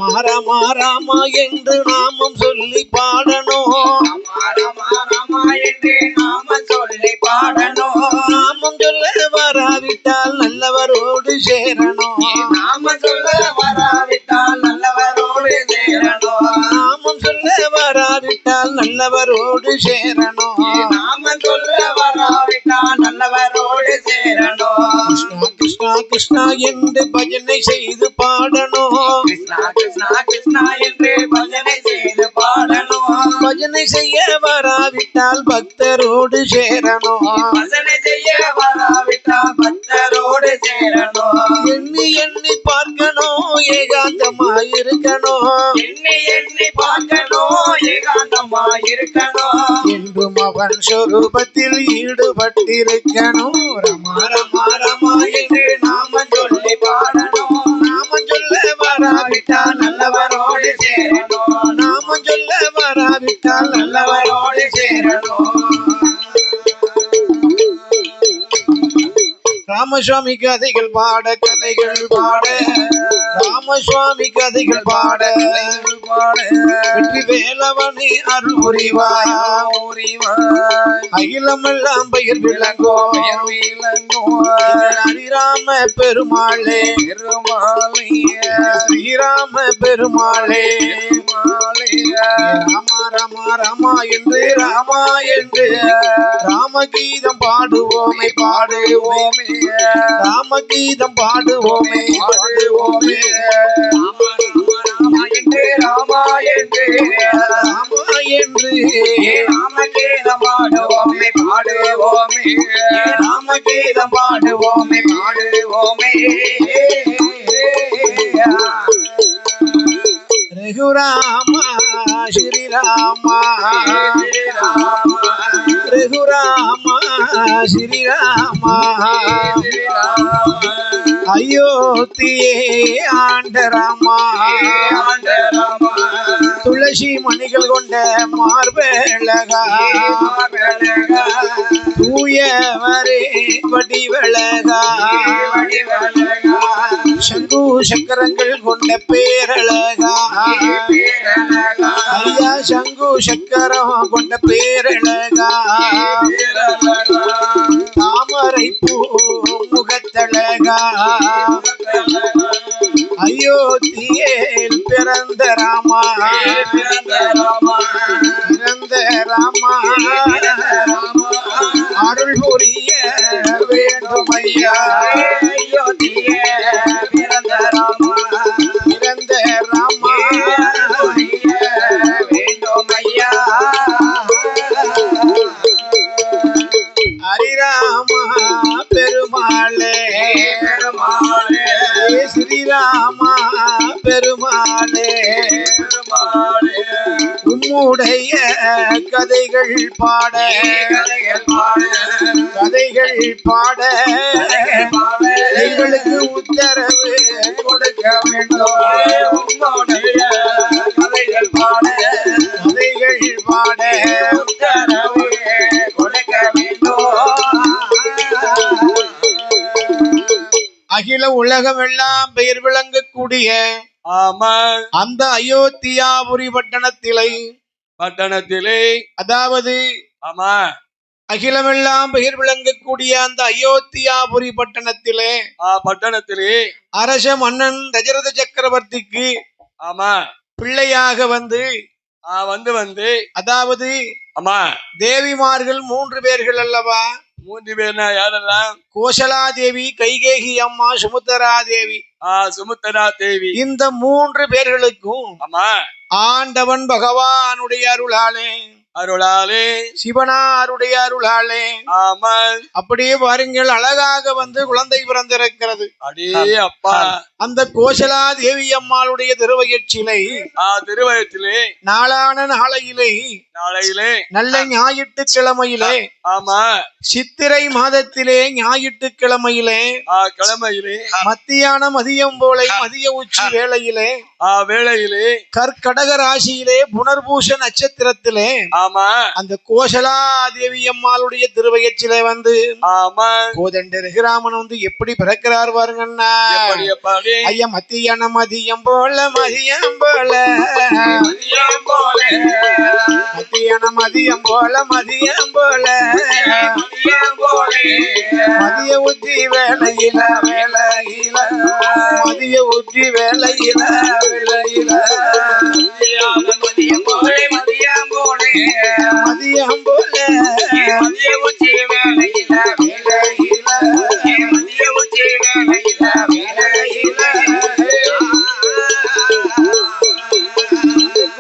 ராமா ராமா ராமா என்று நாமம் சொல்லி பாடணும். ராமா ராமா என்று நாமம் சொல்லி பாடணும். நாமம் சொல்ல வராவிட்டால் நல்லவரோடு சேரணும். நாமம் சொல்ல வராவிட்டால் நல்லவரோடு சேரணும். நாமம் சொல்ல வராவிட்டால் நல்லவரோடு சேரணும். நாமம் சொல்ல வராவிட்டால் நல்லவரோடு சேரணும். கிருஷ்ணா கிருஷ்ணா என்று பஜனை செய்து பாடணும். கிருஷ்ணா கிருஷ்ணா கிருஷ்ணா என்று பஜனை செய்து பாடணும். பஜனை செய்ய வராவிட்டால் பக்தரோடு சேரணும். பஜனை செய்ய வராவிட்டால் பக்தரோடு சேரணும். எண்ணி எண்ணி பார்க்கணும், ஏகாந்தமாயிருக்கணும். எண்ணி எண்ணி பார்க்கணும், ஏகாந்தமாயிருக்கணும். என்றும் அவன் சொரூபத்தில் ஈடுபட்டிருக்கணும். ரமா ரமா ரமா என்று நாமம் சொல்லி பாடணும். நாமம் சொல்ல வராவிட்டால் நல்லவரோடு சேரணும். நாமம் சொல்ல வராவிட்டால் நல்லவரோடு சேரணும். ராமசுவாமி கதைகள் பாட கதைகள் பாட, ராமசுவாமி கதைகள் பாட வெற்றி வேலவனே அருள் புரிவாய். அகிலமெல்லாம் பயிர் விளங்கோ ஹரிராம பெருமாளே ஸ்ரீராம பெருமாளே. ராமா ராமா ராமா என்று ராமா என்று ராமகீதம் பாடுவோமே பாடுவோமே. ராமகீதம் பாடுவோமே பாடுவோமே. ராமா என்று ராமா என்று ராமா என்று ராமகீதம் பாடுவோமே பாடுவோமே. ராமகீதம் பாடுவோமே பாடுவோமே. ரகுராமா ஸ்ரீராமா ரகுராமா ஸ்ரீராமா. அயோத்தியே ஆண்ட ராமா துளசி மணிகள் கொண்ட மார்பழகா தூயவரே வடிவழகா சங்கு சக்கரங்கள் கொண்ட பேரழகா ஐயா சங்கு சக்கரம் கொண்ட பேரழகா தாமரை பூ முகத்தழகா அயோத்தியில் பிறந்த ராமா பிறந்த ராமா அருள் புரிய வேண்டும் ஐயா. அயோத்தியே பிறந்த ராமா பிறந்த ராமா வேண்டும் ஐயா. ஹரிராமா பெருமாளே பெருமாளே ஸ்ரீராமா பெருமாளே பெருமாளே. உம்முடைய கதைகள் பாட கதைகள் பாட கதைகள் பாட எங்களுக்கு உத்தரவு கொடுக்க வேண்டும். உம்முடைய கதைகள் பாட கதைகள் பாட உத்தரவு கொடுக்க வேண்டும். அகில உலகமெல்லாம் பெயர் விளங்கக்கூடிய ஆமா அந்த அயோத்தியாபுரி பட்டணத்திலே அதாவது ஆமா அகிலமெல்லாம் பெயர் விளங்கக்கூடிய அந்த அயோத்தியாபுரி பட்டணத்திலே அரச மன்னன் தசரத சக்கரவர்த்திக்கு ஆமா பிள்ளையாக வந்து அதாவது ஆமா தேவிமார்கள் 3 பேர்கள் அல்லவா? 3 பேர்னா யாரெல்லாம்? கோசலா தேவி, கைகேகி அம்மா, சுமுத்தரா தேவி. சுமுத்தரா தேவி. இந்த 3 பேர்களுக்கும் ஆமா ஆண்டவன் பகவானுடைய அருளாலே சிவனாருடைய அருளாலே ஆமா அப்படியே பாருங்கள், அழகாக வந்து குழந்தை பிறந்திருக்கிறது. அடே அப்பா, அந்த கோசலா தேவி அம்மாளுடைய திருவயிற்றிலே நாளான நாளையிலே நல்ல ஞாயிற்றுக்கிழமையிலே ஆமா சித்திரை மாதத்திலே ஞாயிற்றுக்கிழமையிலே மதியம் போல மதிய உச்சி வேளையிலே கற்கடக ராசியிலே புனர்பூச நட்சத்திரத்திலே ஆமா அந்த கோசலா தேவி அம்மாளுடைய திருவயச்சில வந்து ஆமா கோதண்ட ரகுராமன் வந்து எப்படி பிறக்கிறார் பாருங்கண்ணா. ஐயா மத்தியான மதியம் போல மதியம் போல மத்தியான மதியம் போல மதியம் போல மதிய உச்சி வேலையில வேலையில மதிய உச்சி வேலையில வேலையில மதியம் போல மதியம் போல மதியம் போல மதிய உச்சி வேலையில வேலையில மதிய உச்சி வேலையில வேலையில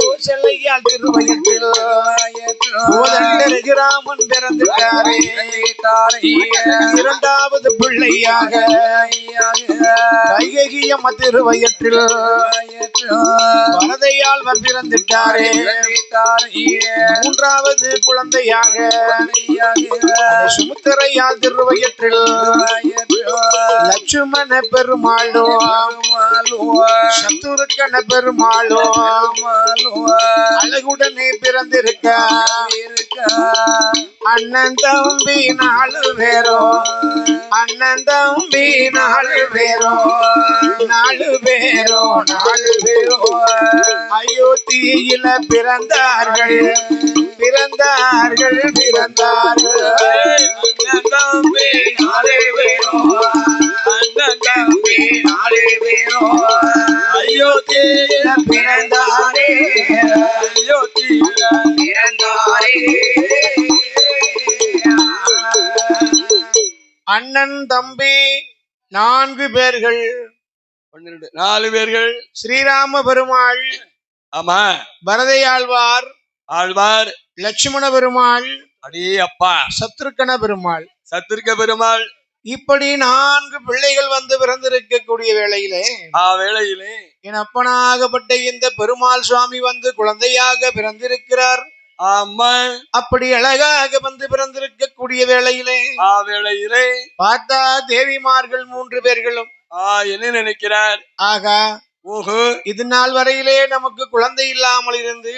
கோசலையால் திருவயத்தில் கோதண்ட ரகுராமன் பிறந்துட்டாரே. இரண்டாவது பிள்ளையாக கைகேயியம்மா திருவயத்தில் வரதையால் பிறந்துட்டாரே. மூன்றாவது குழந்தையாக சுமுத்திரையால் திருவயத்தில் லட்சுமண பெருமாளோ சத்துருக்கண பெருமாளோ அழகுடனே பிறந்திருக்க அண்ணன் தம்பி 4 பேரும் அண்ணன் தம்பி 4 பேரும் 4 பேரும் 4 பேரும் அயோத்தியில பிறந்தார்கள் பிறந்தார்கள் பிறந்தார்கள் அண்ணன் தம்பி 4 பேரும் அண்ணன் தம்பி 4 பேரும் அயோத்தியில பிறந்தாரே அயோத்தியில பிறந்தாரே. அண்ணன் தம்பி 4 பேர்கள் 4 பேர்கள் ஸ்ரீராம பெருமாள் ஆமா பரதையாழ்வார் ஆழ்வார் லட்சுமண பெருமாள் அடே அப்பா சத்ருக்கண பெருமாள் சத்துருக்க பெருமாள் இப்படி 4 பிள்ளைகள் வந்து பிறந்திருக்கக்கூடிய வேளையிலே வேளையிலே என் அப்பனாகப்பட்ட இந்த பெருமாள் சுவாமி வந்து குழந்தையாக பிறந்திருக்கிறார். ஆமா அப்படி அழகாக வந்து பிறந்திருக்கக்கூடிய வேளையிலே வேளையிலே பார்த்தா தேவிமார்கள் 3 பேர்களும் என்ன நினைக்கிறார் ஆகா ஓஹோ இது நாள் வரையிலே நமக்கு குழந்தை இல்லாமல் இருந்து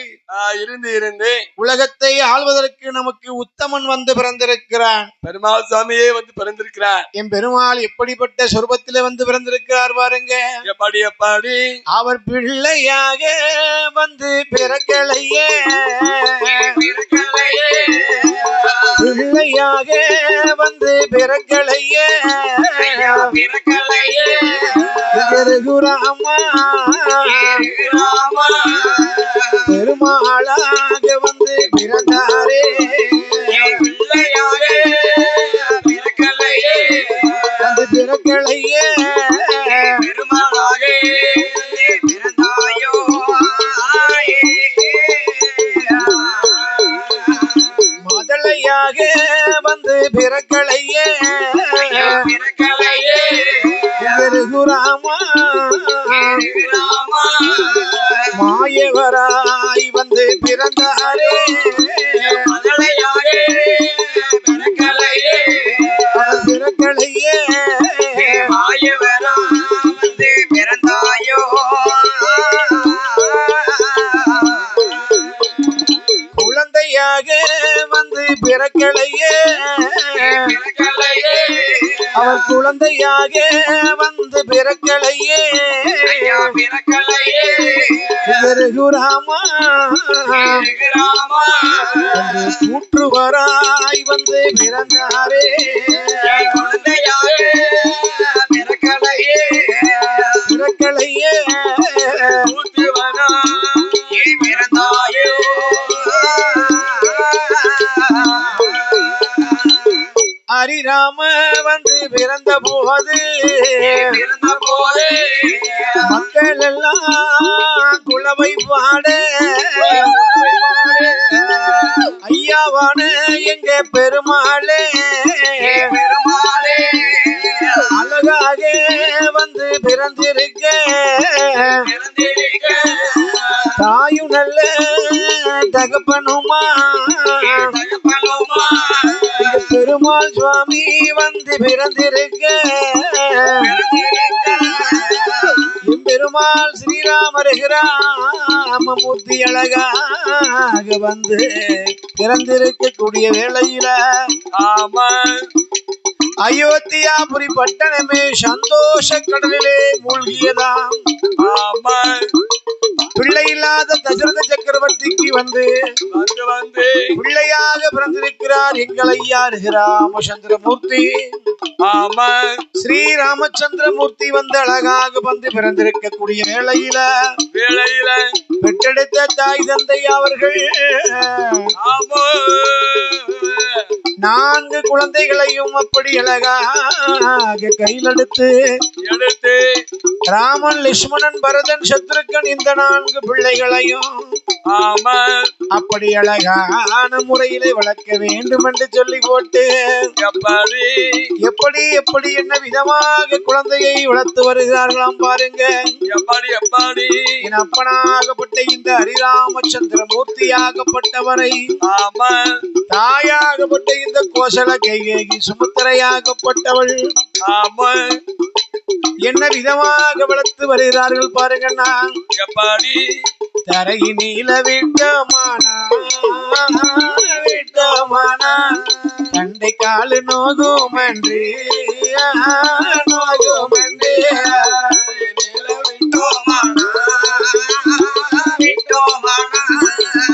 இருந்து உலகத்தை ஆள்வதற்கு நமக்கு உத்தமன் வந்து பிறந்திருக்கிறான். பெருமாள் சுவாமியே வந்து பிறந்திருக்கிறார். என் பெருமாள் எப்படிப்பட்ட சொர்பத்திலே வந்து பிறந்திருக்கிறார் பாருங்க. எப்படி எப்படி அவர் பிள்ளையாக வந்து பிறக்கலையே பிள்ளையாக வந்து பிறக்கலையே ரகுராமா பெருமாளாக வந்து பிறந்தாரே வந்து பிறக்கலையே பெருமாளாக பிறந்தாயோ முதலையாக வந்து பிறக்கலையே ரகுராமா மாயவராய் வந்து பிறந்தாரே பிறக்கலையே மாயவரா வந்து பிறந்தாயோ குழந்தையாக வந்து பிறக்கலையே அவர் குழந்தையாக வந்து பிறக்கலையே ரகுராமா கூற்றுவராய் வந்து பிறந்தாரே குழந்தையாக பிறக்கலையே பிறக்கலையே பிறந்தாயோ ஹரிராம வந்து பிறந்த போது மக்கள் எல்லாம் குலவை பாட ஐயாவான எங்க பெருமாளே அழகாக வந்து பிறந்திருக்க தாயும் நல்ல தகப்பனுமா பெருமாள் சுவாமி வந்து பிறந்திருக்க பெருமாள் ஸ்ரீராம ரகுராமமூர்த்தி அழகாக வந்து பிறந்திருக்கக்கூடிய வேளையில ஆமா அயோத்தியாபுரி பட்டணமே சந்தோஷ கடலிலே மூழ்கியதாம். ஆமா பிள்ளை இல்லாத தசரத சக்கரவர்த்திக்கு வந்து பிள்ளையாக பிறந்திருக்கிறார் எங்கள் ஐயா ராமச்சந்திரமூர்த்தி. ஆமா ஸ்ரீராமச்சந்திரமூர்த்தி வந்து அழகாக வந்து பிறந்திருக்கக்கூடிய வேளையில பெற்றெடுத்த தாய் தந்தை அவர்கள் 4 குழந்தைகளையும் அப்படி அழகாக கையில் எடுத்து ராமன் லட்சுமணன் பரதன் சத்ருகன் இந்த 4 பிள்ளைகளையும் அப்படி அழகான முறையிலே வளர்க்க வேண்டும் என்று சொல்லி போட்டு எப்படி எப்படி என்ன விதமாக குழந்தையை வளர்த்து வருகிறார்களாம் பாருங்க. என் அப்பனாகப்பட்ட இந்த ஹரிராமச்சந்திரமூர்த்தியாகப்பட்டவரை தாயாகப்பட்ட இந்த கோசல கைகேகி சுமுத்திரையாகப்பட்டவள் என்ன விதமாக வளர்த்து வருகிறார்கள் பாருங்கண்ணா. தரையினில விட்டோமானா தண்டை காலு நோகுமன்றி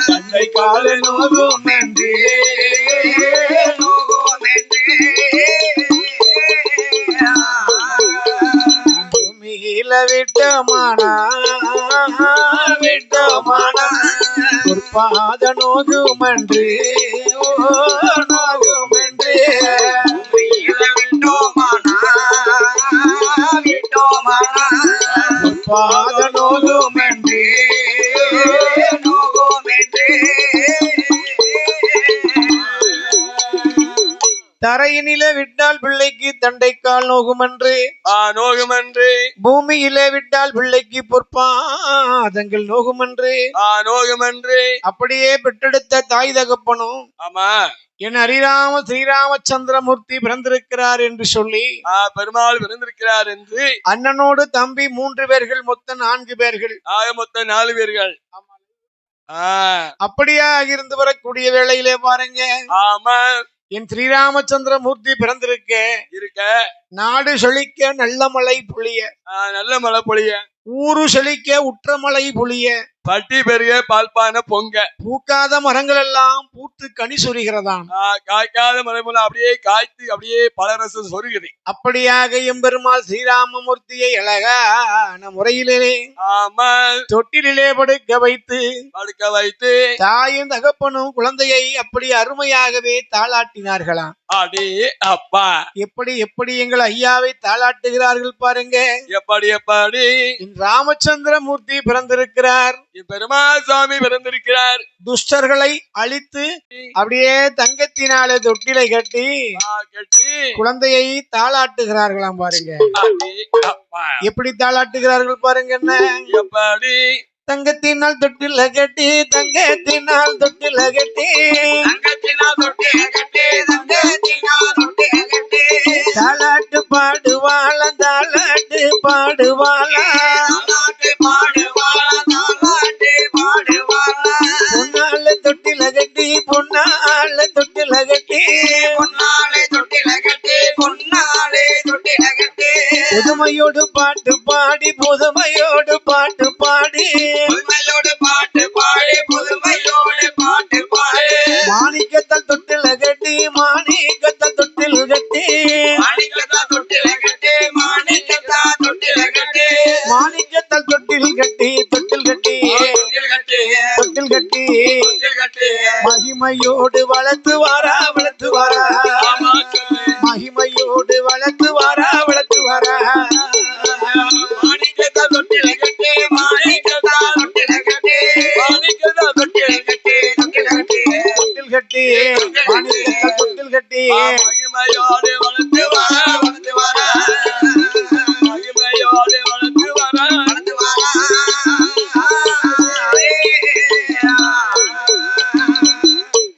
தண்டை காலு நோகுமன்றி விட்டோமானா பொற்பாத நோகுமன்று பொற்பாத நோகுமன்று தரையினில விட்டால் பிள்ளைக்கு தண்டைக்கால் நோகுமன்று பூமியிலே விட்டால் பிள்ளைக்கு பொற்பாதங்கள் நோகுமன்று அப்படியே பெற்றெடுத்த தாய் தகப்பனும் என் ஹரிராம ஸ்ரீராமச்சந்திரமூர்த்தி பிறந்திருக்கிறார் என்று சொல்லி பெருமாள் பிறந்திருக்கிறார் என்று அண்ணனோடு தம்பி 3 பேர்கள் மொத்தம் 4 பேர்கள் மொத்தம் 4 பேர்கள் அப்படியா இருந்து வரக்கூடிய வேளையிலே பாருங்க. ஆமா என் ஸ்ரீராமச்சந்திரமூர்த்தி பிறந்திருக்க நாடு செழிக்க நல்ல மழை பொழிய ஊரு செழிக்க உற்ற மழை பொழிய பட்டி பெருக பால்பான பொங்க பூக்காத மரங்கள் எல்லாம் பூத்து கனி சொரிகிறதாம். காய்க்காத மரம் அப்படியே காய்த்து அப்படியே பலரசம் சொருகுது. அப்படியாக எம்பெருமாள் ஸ்ரீராமமூர்த்தியை அழகான முறையிலே தொட்டிலே படுக்க வைத்து தாயும் தகப்பனும் குழந்தையை அப்படி அருமையாகவே தாளாட்டினார்களாம். அப்பா எப்படி எப்படி எங்கள் ஐயாவை தாளாட்டுகிறார்கள் பாருங்க. எப்படி ராமச்சந்திரமூர்த்தி பிறந்திருக்கிறார், பெருமாள் சுவாமி பிறந்திருக்கிறார். துஷ்டர்களை அழித்து அப்படியே தங்கத்தினாலே தொட்டிலை கட்டி குழந்தையை தாளாட்டுகிறார்களாம் பாருங்க. எப்படி தாளாட்டுகிறார்கள் பாருங்க. என்ன எப்படி தங்கத்தினால் தொட்டில கட்டி தாளாட்டு பாடுவாள பொன்னால தொட்டில கட்டி புதுமையோடு பாட்டு பாடி மாணிக்கத்தால் தொட்டில கட்டி மகிமையோடு வளர்த்து வாரா மகிமையோடு வளர்த்து வாரா தொட்டில் கட்டி மகிமையோடு வளர்த்து வாரா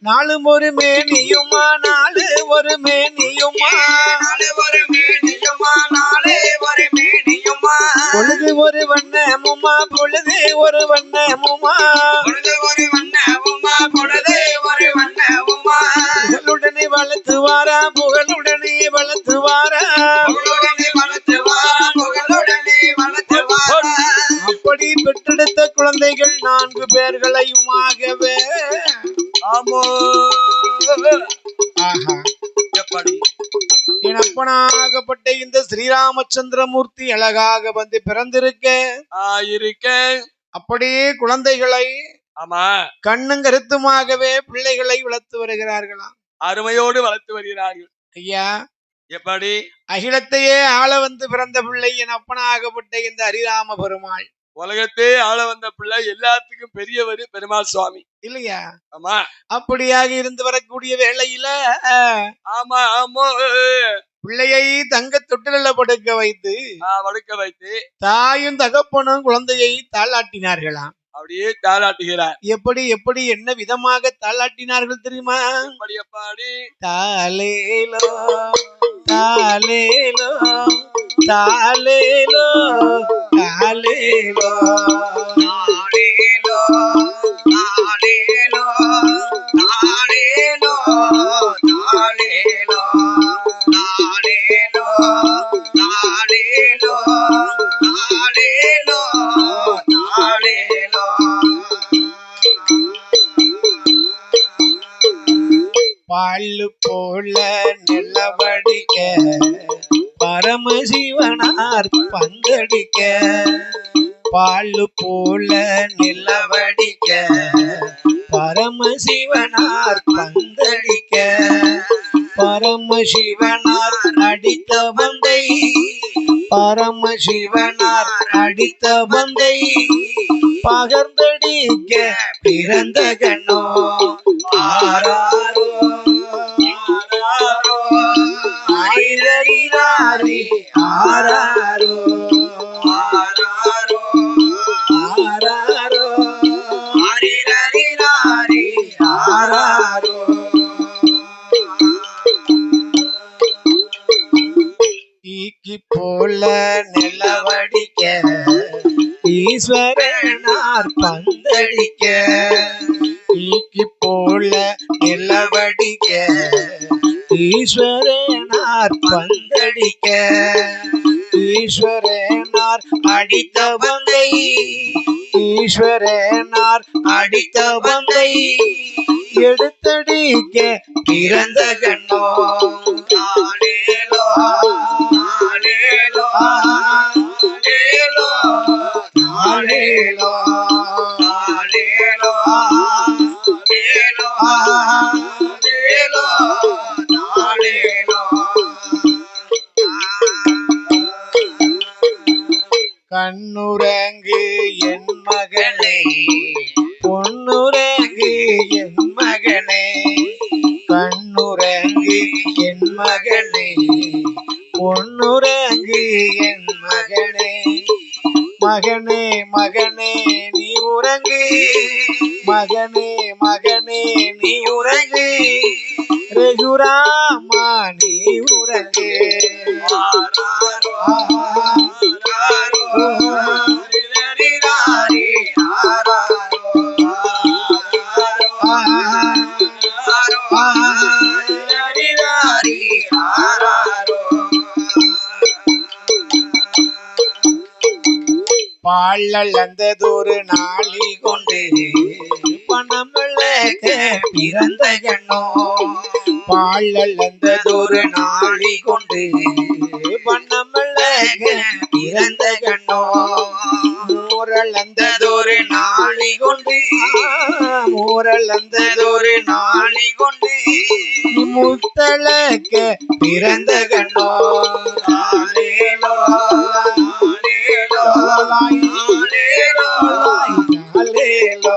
நாளும் ஒரு மேனியுமா பொழுது ஒரு வண்ணமுமா பொழுது ஒரு வண்ணமுமா வாரா புகழுடனே வளர்த்து வாரா அப்படி பெற்றெடுத்த குழந்தைகள் 4 பேர்களையுமாகவே ஆமோ ஆஹா எப்படி என் அப்பனாகப்பட்ட இந்த ஸ்ரீராமச்சந்திரமூர்த்தி அழகாக வந்து பிறந்திருக்க இருக்க அப்படியே குழந்தைகளை ஆமா கண்ணும் கருத்துமாகவே பிள்ளைகளை வளர்த்து வருகிறார்களாம். அருமையோடு வளர்த்து வருகிறார்கள். ஐயா எப்படி அகிலத்தையே ஆள வந்து பிறந்த பிள்ளை என் அப்பனாகப்பட்ட இந்த ஹரிராம பெருமாள். உலகத்தே ஆள வந்த பிள்ளை எல்லாத்துக்கும் பெரியவர் பெருமாள் சுவாமி இல்லையா? ஆமா அப்படியாக இருந்து வரக்கூடிய வேளையில ஆமா ஆமா பிள்ளையை தங்க தொட்டில படுக்க வைத்து தாயும் தகப்பனும் குழந்தையை தாளாட்டினார்களாம். அப்படியே தாளாட்டுகிறார். எப்படி எப்படி என்ன விதமாக தாளாட்டினார்கள் தெரியுமா? தாலேலோ தாலேலோ தாலேலோ தாலேலோ தாலேலோ தாலேலோ தாலேலோ தாலேலோ தாலேலோ தாலேலோ தாலேலோ தாலேலோ பாலு போல நிலவடிக்க பரமசிவனார் பந்தடிக்க பாலு போல நிலவடிக்க பரமசிவனார் பந்தடிக்க பரமசிவனார் அடித்த பந்தை பரமசிவனார் அடித்த பந்தை பகர்ந்தடிக்க பிறந்த கண்ணோ ஆராரோ ஆயிரரிராரி ஆராரோ ஆராரோ ஆராரோ ஆரிரரிராரி ஆராரோ ஈக்கி போல நிலவடிக்க ஈஸ்வரனார் பந்தடிக்க ஈக்கி போல நிலவடிக்க ஈஸ்வரனார் பந்தடிக்க ஈஸ்வரனார் அடித்த பந்தை ஈஸ்வரனார் அடித்த பந்தை எடுத்தடிக்க பிறந்த கண்ணோ ஆலேலோ ஆலேலோ ஆலேலோ ஆலேலோ ஆலேலோ ஆலேலோ ஆலேலோ ஆலேலோ கண்ணுரங்கு என் மகனே பொன்னுரங்கு என் மகனே கண்ணுரங்கு என் மகனே பொன்னுரங்கு என் மகனே மகனே மகனே நீ உறங்கு மகனே மகனே நீ உறங்கு ரகுராமா நீ உறங்கு பாழந்ததொரு நாளி கொண்டு பணமிழக்க பிறந்த கண்ணோ பாழந்ததொரு நாளி கொண்டு பணமிழக்க பிறந்த கண்ணோ மூரளந்ததொரு நாளி கொண்டு மூரளந்ததொரு நாளி கொண்டு முத்தளக்க பிறந்த கண்ணோ ஆலேலோ ஆலேலோ ஆலேலோ ஆலேலோ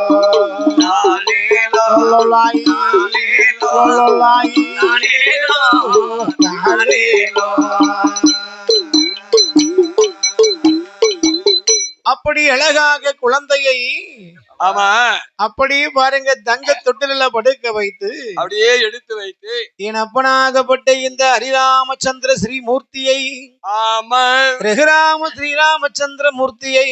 ஆலேலோ ஆலேலோ ஆலேலோ அப்படி அழகாக குழந்தையை ஆமா அப்படி பாருங்க தங்க தொட்டில படுக்க வைத்து அப்படியே எடுத்து வைத்து என் அப்பனாகப்பட்ட இந்த ஹரிராமச்சந்திர ஸ்ரீமூர்த்தியை ஆமா ரகுராம ஸ்ரீராமச்சந்திர மூர்த்தியை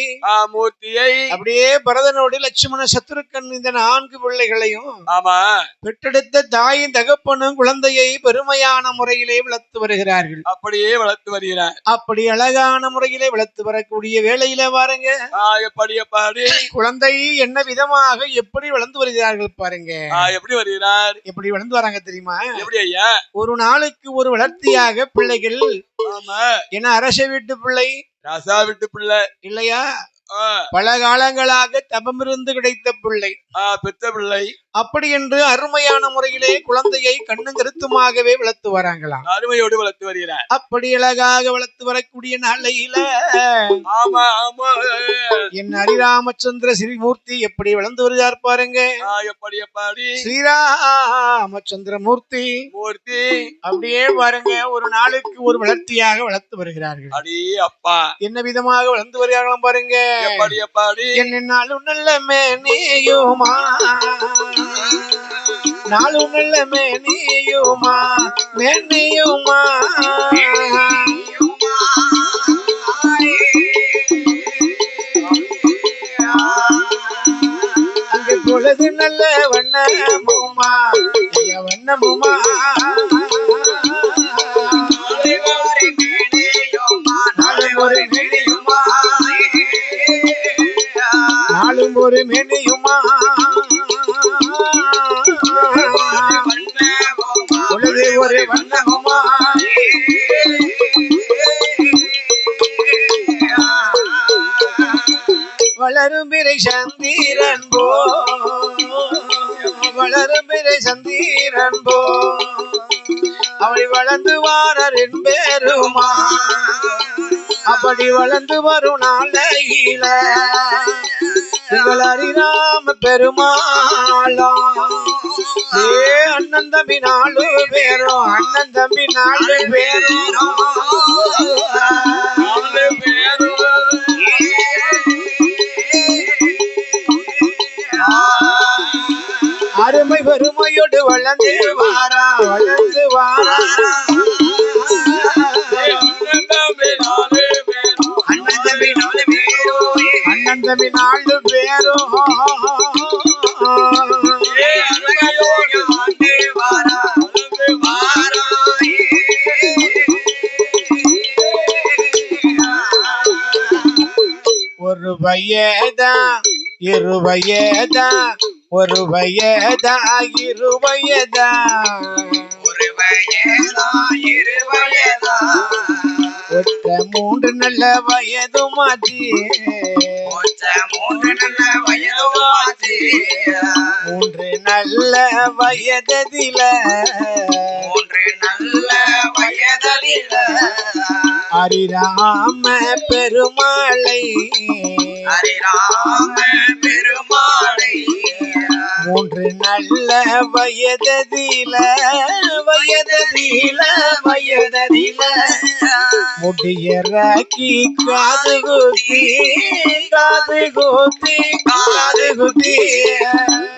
மூர்த்தியை அப்படியே பரதனோடு லட்சுமண சத்ருக்கன் இந்த 4 பிள்ளைகளையும் ஆமா பெற்றெடுத்த தாயின் தகப்பனும் குழந்தையை பெருமையான முறையிலே வளர்த்து வருகிறார்கள். அப்படியே வளர்த்து வருகிறார். அப்படி அழகான முறையிலே வளர்த்து வரக்கூடிய வேளையில பாருங்க குழந்தை என்ன விதமாக எப்படி வளர்ந்து வருகிறார்கள் பாருங்க. எப்படி வருகிறார், எப்படி வளர்ந்து வராங்க தெரியுமா? எப்படி ஐயா? ஒரு நாளுக்கு ஒரு வளர்த்தியாக பிள்ளைகள். ஆமா என்ன அரச வீட்டு பிள்ளை, ராசா வீட்டு பிள்ளை இல்லையா? பல காலங்களாக தபமிருந்து கிடைத்த பிள்ளை, பெற்ற பிள்ளை. அப்படி என்று அருமையான முறையிலே குழந்தையை கண்ணும் கருத்துமாகவே வளர்த்து வராங்களாம். அருமையோடு வளர்த்து வருகிறார். அப்படி அழகாக வளர்த்து வரக்கூடிய நாளையில ஆமா ஆமா என் ஹரிராமச்சந்திர ஸ்ரீமூர்த்தி எப்படி வளர்ந்து வருகிறார் பாருங்க. எப்படி எப்படி ஸ்ரீராமச்சந்திர மூர்த்தி மூர்த்தி அப்படியே பாருங்க ஒரு நாளுக்கு ஒரு வளர்த்தியாக வளர்த்து வருகிறார்கள். அடி அப்பா என்ன விதமாக வளர்ந்து வருகிறார்களாம் பாருங்க. எப்படி எப்படி என்னாலும் நல்ல மேனியுமா, நாளும் நல்ல மேனியுமா, மேனியுமா அங்கு பொழுது நல்ல வண்ணமுமா, வண்ணமுமா நாளும் ஒரு மேனியுமா, பொழுது ஒரு வண்ணமுமா வளரும் பிறை சந்திரன் போ, வளரும் பிறை சந்திரன் போ அவளை வளர்ந்து வாரர் என்பேருமா. அப்படி வளர்ந்து வரும் நாளையில எங்கள் ஹரிராம பெருமாளா அண்ணன் தம்பி 4 பேரும், அண்ணன் தம்பி 4 பேரும் அருமை பெருமையோடு வளர்ந்து வாரா, வளர்ந்து வாரா அண்ணன் தம்பி 4 பேரும் ஒரு வயதா இரு வயதா, ஒரு வயதா இரு வயதா, ஒரு வயதா இரு வயதா, ஒற்ற 3 நல்ல வயதுமாச்சு, ஒற்ற 3 நல்ல வயதுமாச்சு, 3 நல்ல வயதில, 3 நல்ல வயதில ஹரிராம பெருமாளை, ஹரிராம பெருமாளை 3 நல்ல வயதில, வயதில வயதில முடியறாக்கி காது குத்தி, காது குத்தி, காது குத்தி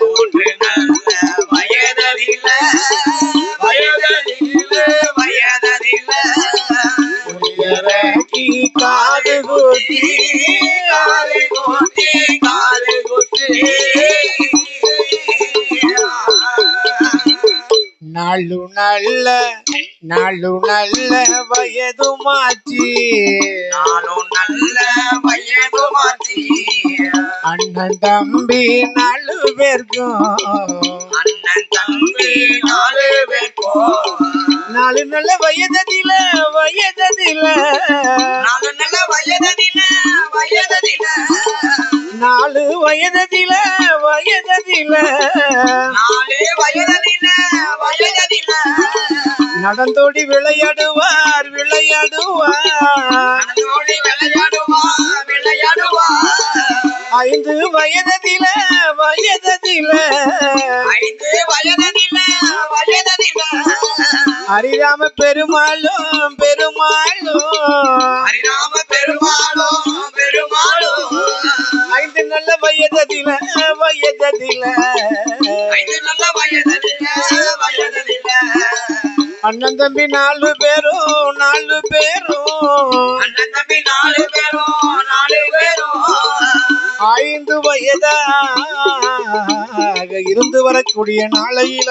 3 நல்ல வயதில, வயதில வயதில முடியறாக்கி காது குத்தி, காது குத்தி, காது குத்தி நாளு நல்ல, நாளு நல்ல வயதுமாச்சு, நாளு நல்ல வயதுமாச்சு, அண்ணன் தம்பி 4 பேருக்கும், அண்ணன் தம்பி 4 பேருக்கும் 4 நல்ல வயதில, வயதில 4 நல்ல வயதில, வயதில 4 வயதில, வயதில 4 வயதில, வயதில நடந்தோடி விளையாடுவார், விளையாடுவார், நடந்தோடி விளையாடுவார், விளையாடுவார் 5 வயதில, வயதில 5 வயதில, வயதில ஹரிராம பெருமாளும், பெருமாளும், ஹரிராம பெருமாளும், பெருமாளும் 5 நல்ல வயதில நல்ல வயதில அண்ணன் தம்பி 4 பேரும் அண்ணன் தம்பி 4 பேரும் 5 வயதாக இருந்து வரக்கூடிய நாளையில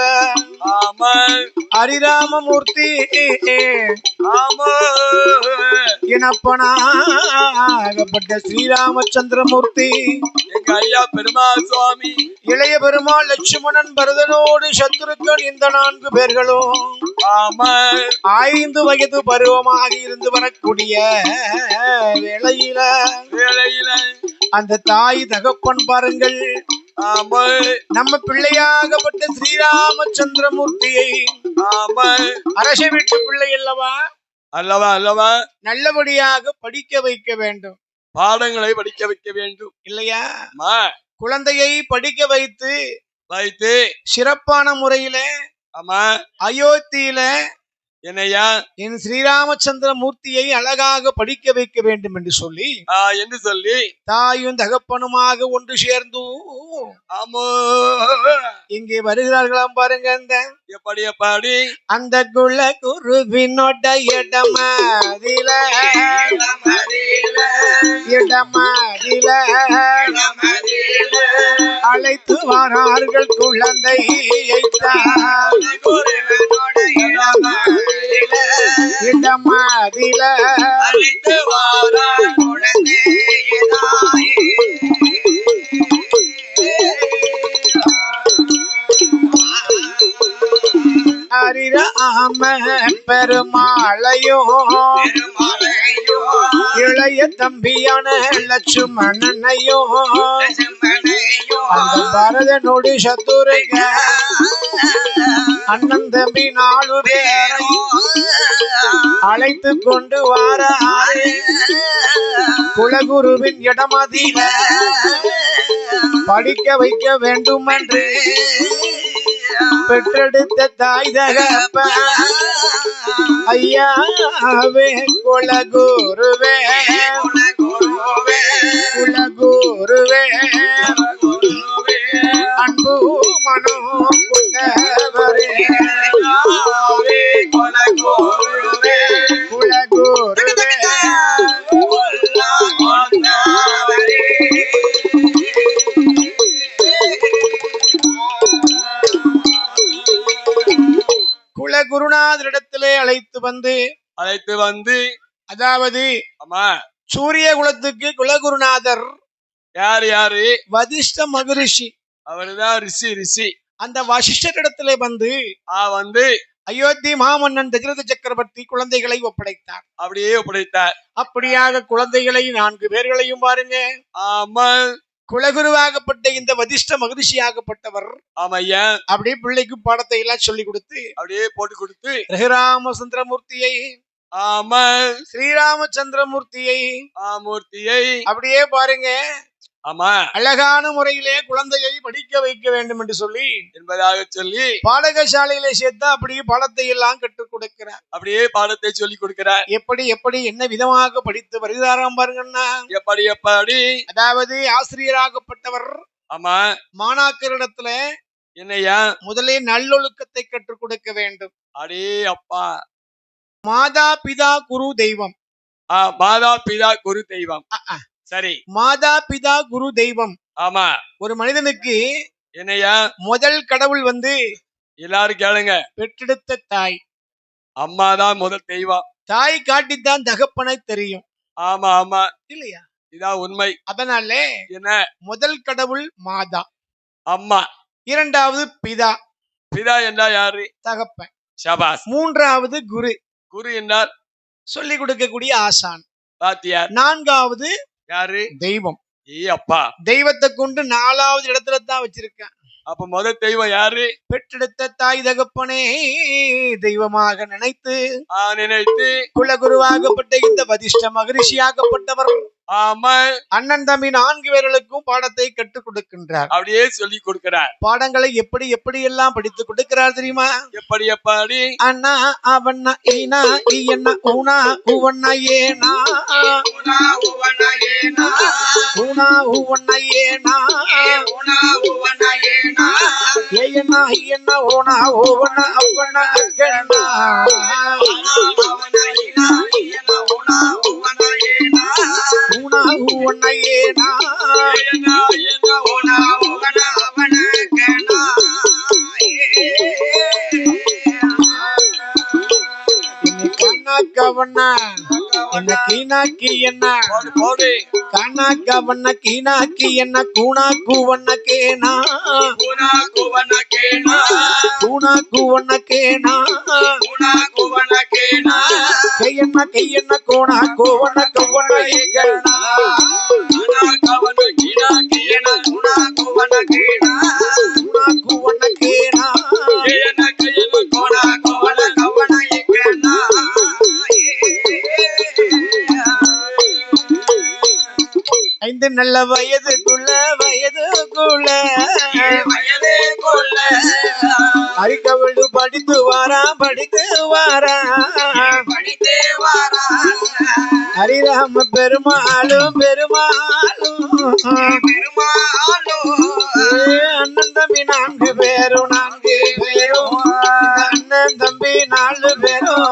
ஆமா ஹரிராமமூர்த்தி ஆமா எனப்பனாகப்பட்ட ஸ்ரீராமச்சந்திரமூர்த்தி எங்க ஐயா பெருமாள் சுவாமி இளைய பெருமாள் லட்சுமணன் பரதனோடு சத்ருக்கன் இந்த 4 பேர்களும் ஆமா 5 வயது பருவமாக இருந்து வரக்கூடிய வேளையில அந்த தாய் தகப்பன் பாருங்கள் ஆமா நம்ம பிள்ளையாகப்பட்ட ஸ்ரீராமச்சந்திரமூர்த்தியை ஆமா அரச வீட்டு பிள்ளை அல்லவா நல்லபடியாக படிக்க வைக்க வேண்டும், பாடங்களை படிக்க வைக்க வேண்டும் இல்லையா? குழந்தையை படிக்க வைத்து சிறப்பான முறையில ஆமா அயோத்தியில என்னையா என் ஸ்ரீராமச்சந்திர மூர்த்தியை அழகாக படிக்க வைக்க வேண்டும் என்று சொல்லி தாயும் தகப்பனுமாக ஒன்று சேர்ந்து இங்கே வருகிறார்களாம் பாருங்க. அந்த எப்படி அந்த குல குருவினோட இடமதில அழைத்து வாரார்கள் குழந்தையை இடமதில அழைத்து வாரார் குழந்தையை ஹரிராம பெருமாளையும் இளைய தம்பியான லட்சுமணனையும் அந்த பரதனோடு சத்துருக அண்ணன் தம்பி 4 பேரை அழைத்து கொண்டு வாராரு குலகுருவின் இடமதில படிக்க வைக்க வேண்டும் என்று பெற்றெடுத்த தாய் தகப்ப ஐயாவே குலகுருவே அன்பு மனோ குலவரே குலகுருவே குலகுருநாதரிடத்திலே அழைத்து வந்து அதாவது சூரிய குலத்துக்கு குலகுருநாதர் யாரு வசிஷ்ட மகரிஷி, அவருதான் ரிஷி. அந்த வசிஷ்டரிடத்திலே வந்து அயோத்தி மாமன்னன் தசரத சக்கரவர்த்தி குழந்தைகளை ஒப்படைத்தார். அப்படியாக குழந்தைகளை 4 பேர்களையும் பாருங்க. குலகுருவாகப்பட்ட இந்த வசிஷ்ட மகரிஷி ஆகப்பட்டவர் அப்படியே பிள்ளைக்கு பாடத்தை எல்லாம் சொல்லி கொடுத்து போட்டு கொடுத்து ரகுராமச்சந்திரமூர்த்தியை ஸ்ரீராமச்சந்திரமூர்த்தியை அப்படியே பாருங்க அழகான முறையிலே குழந்தையை படிக்க வைக்க வேண்டும் என்று சொல்லி பாடகசாலையில சேர்த்து அப்படியே பாடத்தை எல்லாம் கற்றுக் கொடுக்கிறார். பாடத்தை சொல்லி கொடுக்கிறார். எப்படி என்ன விதமாக படித்து வருகிறாராம் பாருங்கன்னா. எப்படி அதாவது ஆசிரியராகப்பட்டவர் மாணாக்கரிடத்துல என்னையா முதலே நல்லொழுக்கத்தை கற்றுக் கொடுக்க வேண்டும். அப்பா மாதா பிதா குரு தெய்வம். சரி, மாதா பிதா குரு தெய்வம். ஆமா, ஒரு மனிதனுக்கு என்னையா முதல் கடவுள் எல்லாரும் கேளுங்க, பெற்றெடுத்த தாய். அம்மாதான் முதல் தெய்வம். தாய் காட்டித்தான் தகப்பனை தெரியும். ஆமா இல்லையா? இதான் உண்மை. அதனால என்ன, முதல் கடவுள் மாதா, அம்மா. இரண்டாவது பிதா. பிதா என்றால் யாரு? தகப்பன். ஷபாஸ். மூன்றாவது குரு. குரு என்றால் சொல்லிக் கொடுக்கக்கூடிய ஆசான். பாத்தியார். நான்காவது யாரு? தெய்வம். அப்பா, தெய்வத்தை கொண்டு 4வது இடத்துல தான் வச்சிருக்கேன். அப்ப முதல் தெய்வம் யாரு? பெற்றெடுத்த தாய் தகப்பனே தெய்வமாக நினைத்து நினைத்து குலகுருவாகப்பட்ட இந்த வதிஷ்ட மகரிஷியாகப்பட்டவர் ஆமா அண்ணன் தம்பி 4 பேர்களுக்கும் பாடத்தை கற்றுக் கொடுக்கின்றார். அப்படியே சொல்லி கொடுக்கிறார். பாடங்களை எப்படி எல்லாம் படித்து கொடுக்கிறார் தெரியுமா? எப்படி அண்ணா அவண்ணா ஈனா ஈயண்ணா ஊனா ஊவண்ணா ஏனா ஊனா ஊவண்ணா ஏனா ஊனா ஊவண்ணா ஏனா ஊனா ஊவண்ணா ஏனா ஏயண்ணா ஈயண்ணா ஊனா ஊவண்ணா அவ்வண்ணா அக்கண்ணா அவண்ணா ஈனா ஈயண்ணா ஊனா ஊவண்ணா ஏனா ஊனா ஊவண்ணா ஏனா ஏயண்ணா ஈயண்ணா ஊனா ஊவண்ணா அவ்வண்ணா அக்கண்ணா கவண்ணா என்ன கீனாக்கி என்ன கண்ணாக்கவண்ண கீனாக்கி என்ன கூணா கூவண்ண கேனா கூணா கூவண்ண கேனா கூணா கூவண்ண கேனா கூணா கூவண்ண கேனா கையண்ண கோணா கோவண்ண கவண்ண ஏகனா கூணா கவண்ண கீனாக்கி என்ன கூணா கூவண்ண கேனா கூணா கூவண்ண கேனா கையண்ண கோணா கோவண்ண கவண்ண ஏகனா. ஐந்து நல்ல வயதுக்குள்ள அறிக்கவளு படித்து வாரா ஹரிராம பெருமாளும் அண்ணன் தம்பி 4 பேரும் அண்ணன் தம்பி 4 பேரும்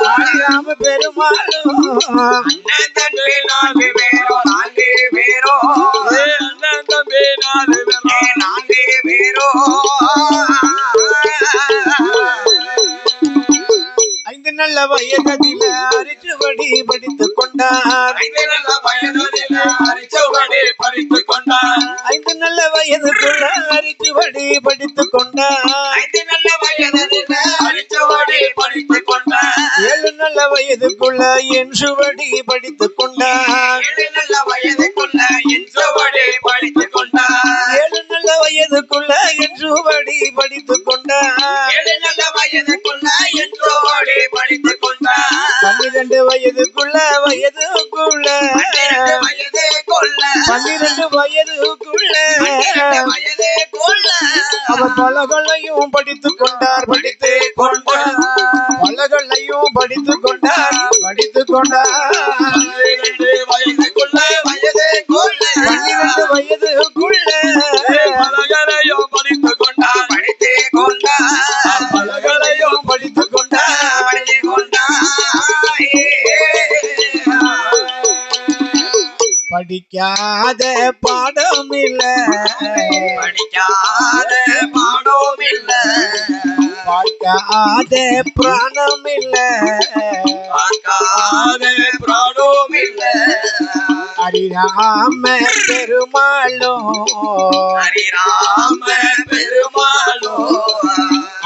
ஹரிராம பெருமாளும் அண்ணன் தம்பி 4 பேரும் அண்ணன் தம்பி 4 பேரும் 5 நல்ல வயதில அரிச்சுவடி படித்துக் கொண்டார். 5 நல்ல வயதுக்குள்ள அரிச்சுவடி படித்துக் கொண்டார். 7 நல்ல வயதுக்குள்ள படித்துக் கொண்டார். 7 நல்ல வயதுக்குள்ள என் சுவடி படித்துக் கொண்டார். 7 நல்ல வயதுக்குள்ள என் சுவடி படித்துக் கொண்டார். 12 வயதுக்குள்ள 12 வயதுக்குள்ள அவர் பலகளையும் படித்துக் கொண்டார். பலகளையும் படித்துக் கொண்டார். 12 வயதுக்குள்ள பலகளையும் படித்துக் கொண்டார். பலகளையும் படித்துக் கொண்டார். படிக்காத பாடம் இல்ல பார்க்காத பிராணம் இல்ல ஹரிராம பெருமாளும்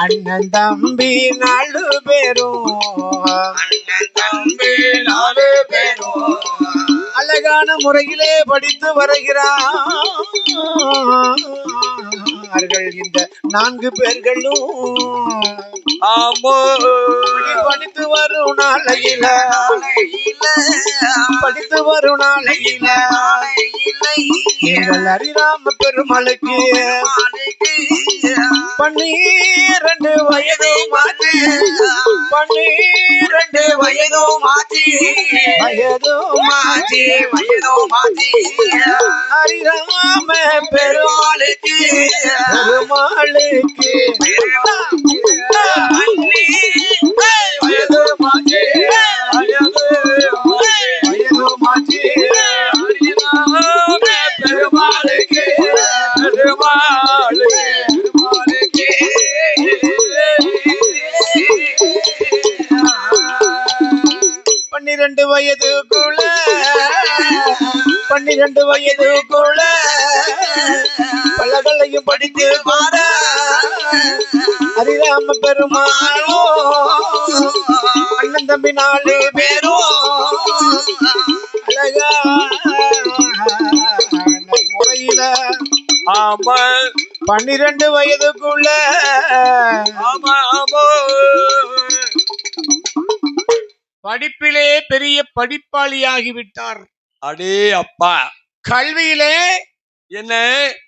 அண்ணன் தம்பி 4 பேரும் அழகான முறையிலே படித்து வருகிறார்கள். இந்த 4 பேர்களும் படித்து வரும் நாளையில எங்கள் ஹரிராம பெருமாளுக்கு 12 வயதுமாச்சு ஹரிராம பெருமாளுக்கு பன்னிரண்டு வயதுக்குள்ள பலகளையும் படித்து ஹரிராம பெருமாளோ அண்ணன் தம்பி 4 பேரும் அழகா ஆமா 12 வயதுக்குள்ள ஆமா ஆமா படிப்பிலே பெரிய படிப்பாளியாகிவிட்டார். அடே அப்பா கல்வியிலே என்ன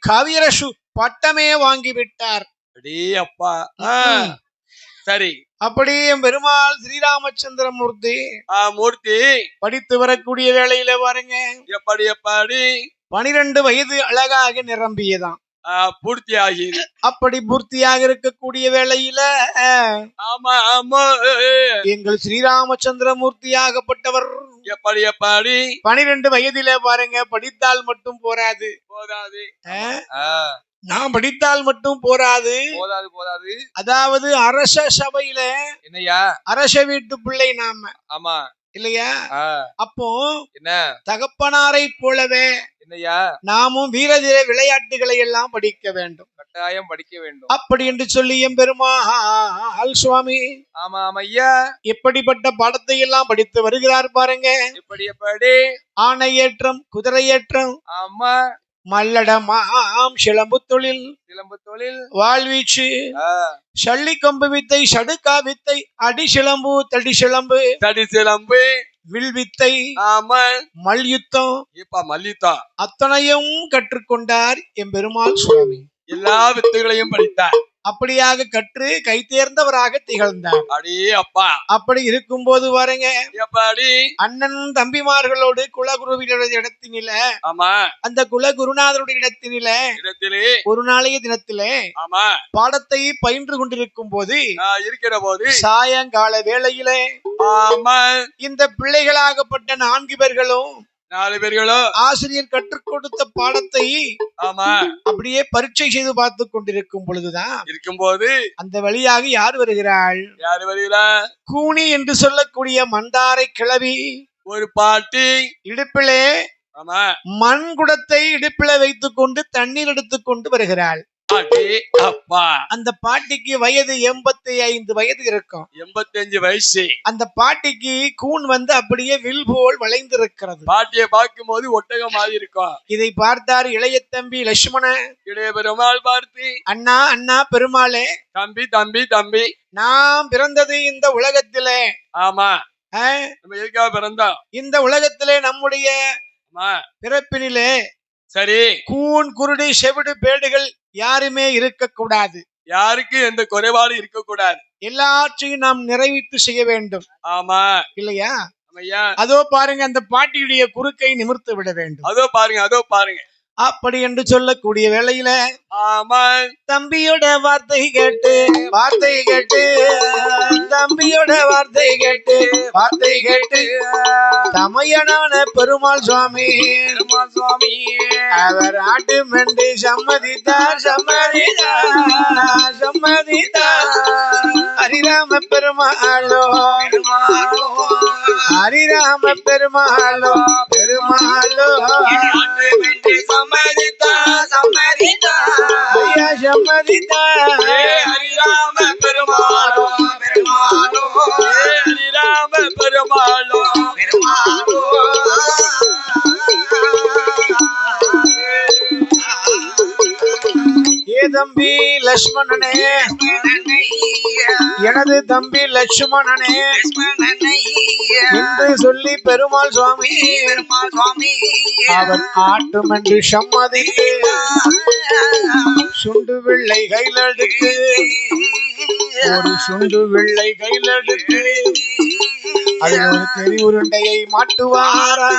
கவியரசு பட்டமே வாங்கிவிட்டார். அடே அப்பா சரி அப்படி என் பெருமாள் ஸ்ரீராமச்சந்திரமூர்த்தி மூர்த்தி படித்து வரக்கூடிய வேளையில பாருங்க, எப்படி எப்படி 12 வயது அழகாக நிரம்பியதாம். பூர்த்தி ஆகி அப்படி பூர்த்தியாக இருக்கக்கூடிய வேளையில ஆமா ஆமா எங்கள் ஸ்ரீராமச்சந்திரமூர்த்தியாகப்பட்டவர் எப்படி எப்படி 12 வயதில பாருங்க, படித்தால் மட்டும் போராது. போதாது நான் படித்தால் மட்டும் போராது. போதாது போதாது அதாவது அரச சபையில என்னையா அரச வீட்டு பிள்ளை நாம ஆமா இல்லையா? அப்போ என்ன தகப்பனாரை போலவே என்னையா நாமும் வீரதீர விளையாட்டுகளை எல்லாம் படிக்க வேண்டும், கட்டாயம் படிக்க வேண்டும். அப்படி என்று சொல்லி எம் பெருமாள் சுவாமி ஆமா ஆமா ஐயா எப்படிப்பட்ட பாடத்தை எல்லாம் படித்து வருகிறார் பாருங்க. எப்படி எப்படி ஆணையேற்றம், குதிரையேற்றம், ஆமா மல்லடமாம் சிலம்பு தொழில், சிலம்பு தொழில், வாழ்வீச்சு, சள்ளி கொம்பு வித்தை, சடுக்கா வித்தை, அடி சிலம்பு, தடி சிலம்பு, தடி சிலம்பு, வில்வித்தை, ஆமா மல்யுத்தம், இப்ப மல்யுத்தம் அத்தனையும் கற்றுக்கொண்டார் எம் பெருமாள் சுவாமி. எல்லா வித்தைகளையும் படித்தார். அப்படியாக கற்று கை தேர்ந்தவராக திகழ்ந்தார். அடே அப்பா அப்படி இருக்கும் போது பாருங்க, எப்படி அண்ணன் தம்பிமார்களோடு குலகுருவினுடைய இடத்தினில, ஆமா அந்த குலகுருநாதருடைய இடத்திலே ஒரு நாளைய தினத்திலே ஆமா பாடத்தை பயின்று கொண்டிருக்கும் போது இருக்கிற போது சாயங்கால வேளையிலே ஆமா இந்த பிள்ளைகளாகப்பட்ட 4 பேர்களும் 4 பேர்களும் ஆசிரியர் கற்றுக் கொடுத்த பாடத்தை ஆமா அப்படியே பரீட்சை செய்து பார்த்து கொண்டிருக்கும் பொழுதுதான் இருக்கும்போது அந்த வழியாக யார் வருகிறாள்? யார் வருகிறார்? கூனி என்று சொல்லக்கூடிய மண்டாரை கிழவி ஒரு பாட்டி இடுப்பிலே ஆமா மண் குடத்தை இடுப்பில வைத்துக் கொண்டு தண்ணீர் எடுத்துக் கொண்டு வருகிறாள். அப்பா அந்த பாட்டிக்கு வயது 85 வயது இருக்கும். 85 வயசு. அந்த பாட்டிக்கு கூன் வந்து அப்படியே வில் போல் வளைந்திருக்கிறது. பாட்டியை பார்க்கும் போது ஒட்டகம் மாதிரி இருக்கும். இதை பார்த்தார் இளைய தம்பி லட்சுமணன். இளைய பெருமாள் பார்த்து, அண்ணா அண்ணா பெருமாளே, தம்பி தம்பி தம்பி, நாம் பிறந்தது இந்த உலகத்திலே. ஆமா நம்ம எதுக்காக பிறந்தோம்? இந்த உலகத்திலே நம்முடைய பிறப்பினிலே சரி கூன் குருடி செவிடு பேடுகள் யாருமே இருக்கக்கூடாது. யாருக்கு எந்த குறைபாடு இருக்கக்கூடாது. எல்லாற்றையும் நாம் நிறைவேற்றி செய்ய வேண்டும். ஆமா இல்லையா? ஐயா அதோ பாருங்க, அந்த பாட்டியுடைய குறுக்கை நிமிர்த்து விட வேண்டும். அதோ பாருங்க அதோ பாருங்க. அப்படி என்று சொல்லக்கூடிய வேளையில ஆமா தம்பியோட வார்த்தை கேட்டு தம்பியோட வார்த்தை கேட்டு தமையனான பெருமாள் சுவாமி அவர் ஆட்டு மென்று சம்மதித்தார். ஹரிராம பெருமாளோ சம்மதித்தா ஹரிராம பெருமாளோ ஹரிராம பெருமாளோ ஏ தம்பி லட்சுமணனே, எனது தம்பி லட்சுமணனே என்று சொல்லி பெருமாள் சுவாமி அவர் ஆட்டும் என்று சம்மதித்து சுண்டு வெள்ளை கையில் எடுத்து ஒரு சுண்டு வெள்ளை கையில் எடுத்து அதில் ஒரு பெரிய உருண்டையை மாட்டுவாரா.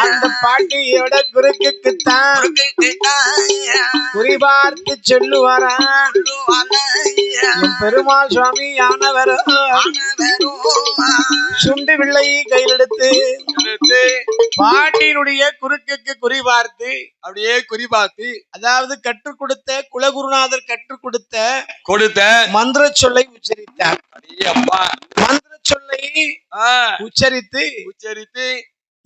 அந்த பாட்டியோட குறுக்குத்தான் குறிபார்த்து சொல்லுவாரா. என் பெருமாள் சுவாமி ஆனவர் சுண்டு வெள்ளை கையில் எடுத்து பாட்டியினுடைய குறுக்குக்கு குறிபார்த்து அப்படியே குறிபார்த்து, அதாவது கற்றுக் கொடுத்த குலகுருநாதர் கற்றுக் கொடுத்த மந்திர சொல்லை உச்சரித்தார். மந்திர சொல்லை உச்சரித்து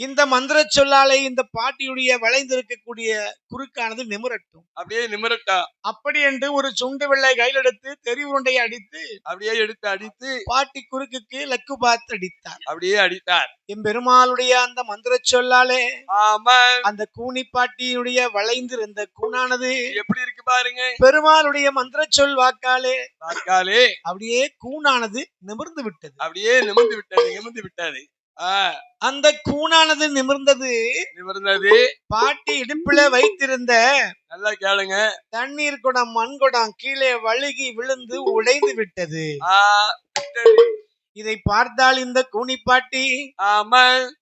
இந்த மந்திர சொல்லாலே இந்த பாட்டியுடைய வளைந்திருக்கக்கூடிய குறுக்கானது நிமிரட்டும். அப்படியே நிமிரட்டா. அப்படி என்று ஒரு சுண்டு வெள்ளை கையில் எடுத்து தெரி உருண்டையை அடித்து அப்படியே எடுத்து அடித்து பாட்டி குறுக்குக்கு லக்கு பார்த்து அடித்தார். அப்படியே அடித்தார். எம்பெருமாளுடைய அந்த மந்திர சொல்லாலே ஆமா. அந்த கூனி பாட்டியுடைய வளைந்திருந்த கூனானது எப்படி இருக்கு பாருங்க. பெருமாளுடைய மந்திர சொல் வாக்காலே அப்படியே கூனானது நிமிர்ந்து விட்டது. அப்படியே நிமிர்ந்து விட்டது. அந்த கூனானது நிமிர்ந்தது. பாட்டி இடுப்புல வைத்திருந்த நல்லா கேளுங்க தண்ணீர் குடம் மண் குடம் கீழே வழுகி விழுந்து உடைந்து விட்டது. இதை பார்த்தால் இந்த கூனி பாட்டி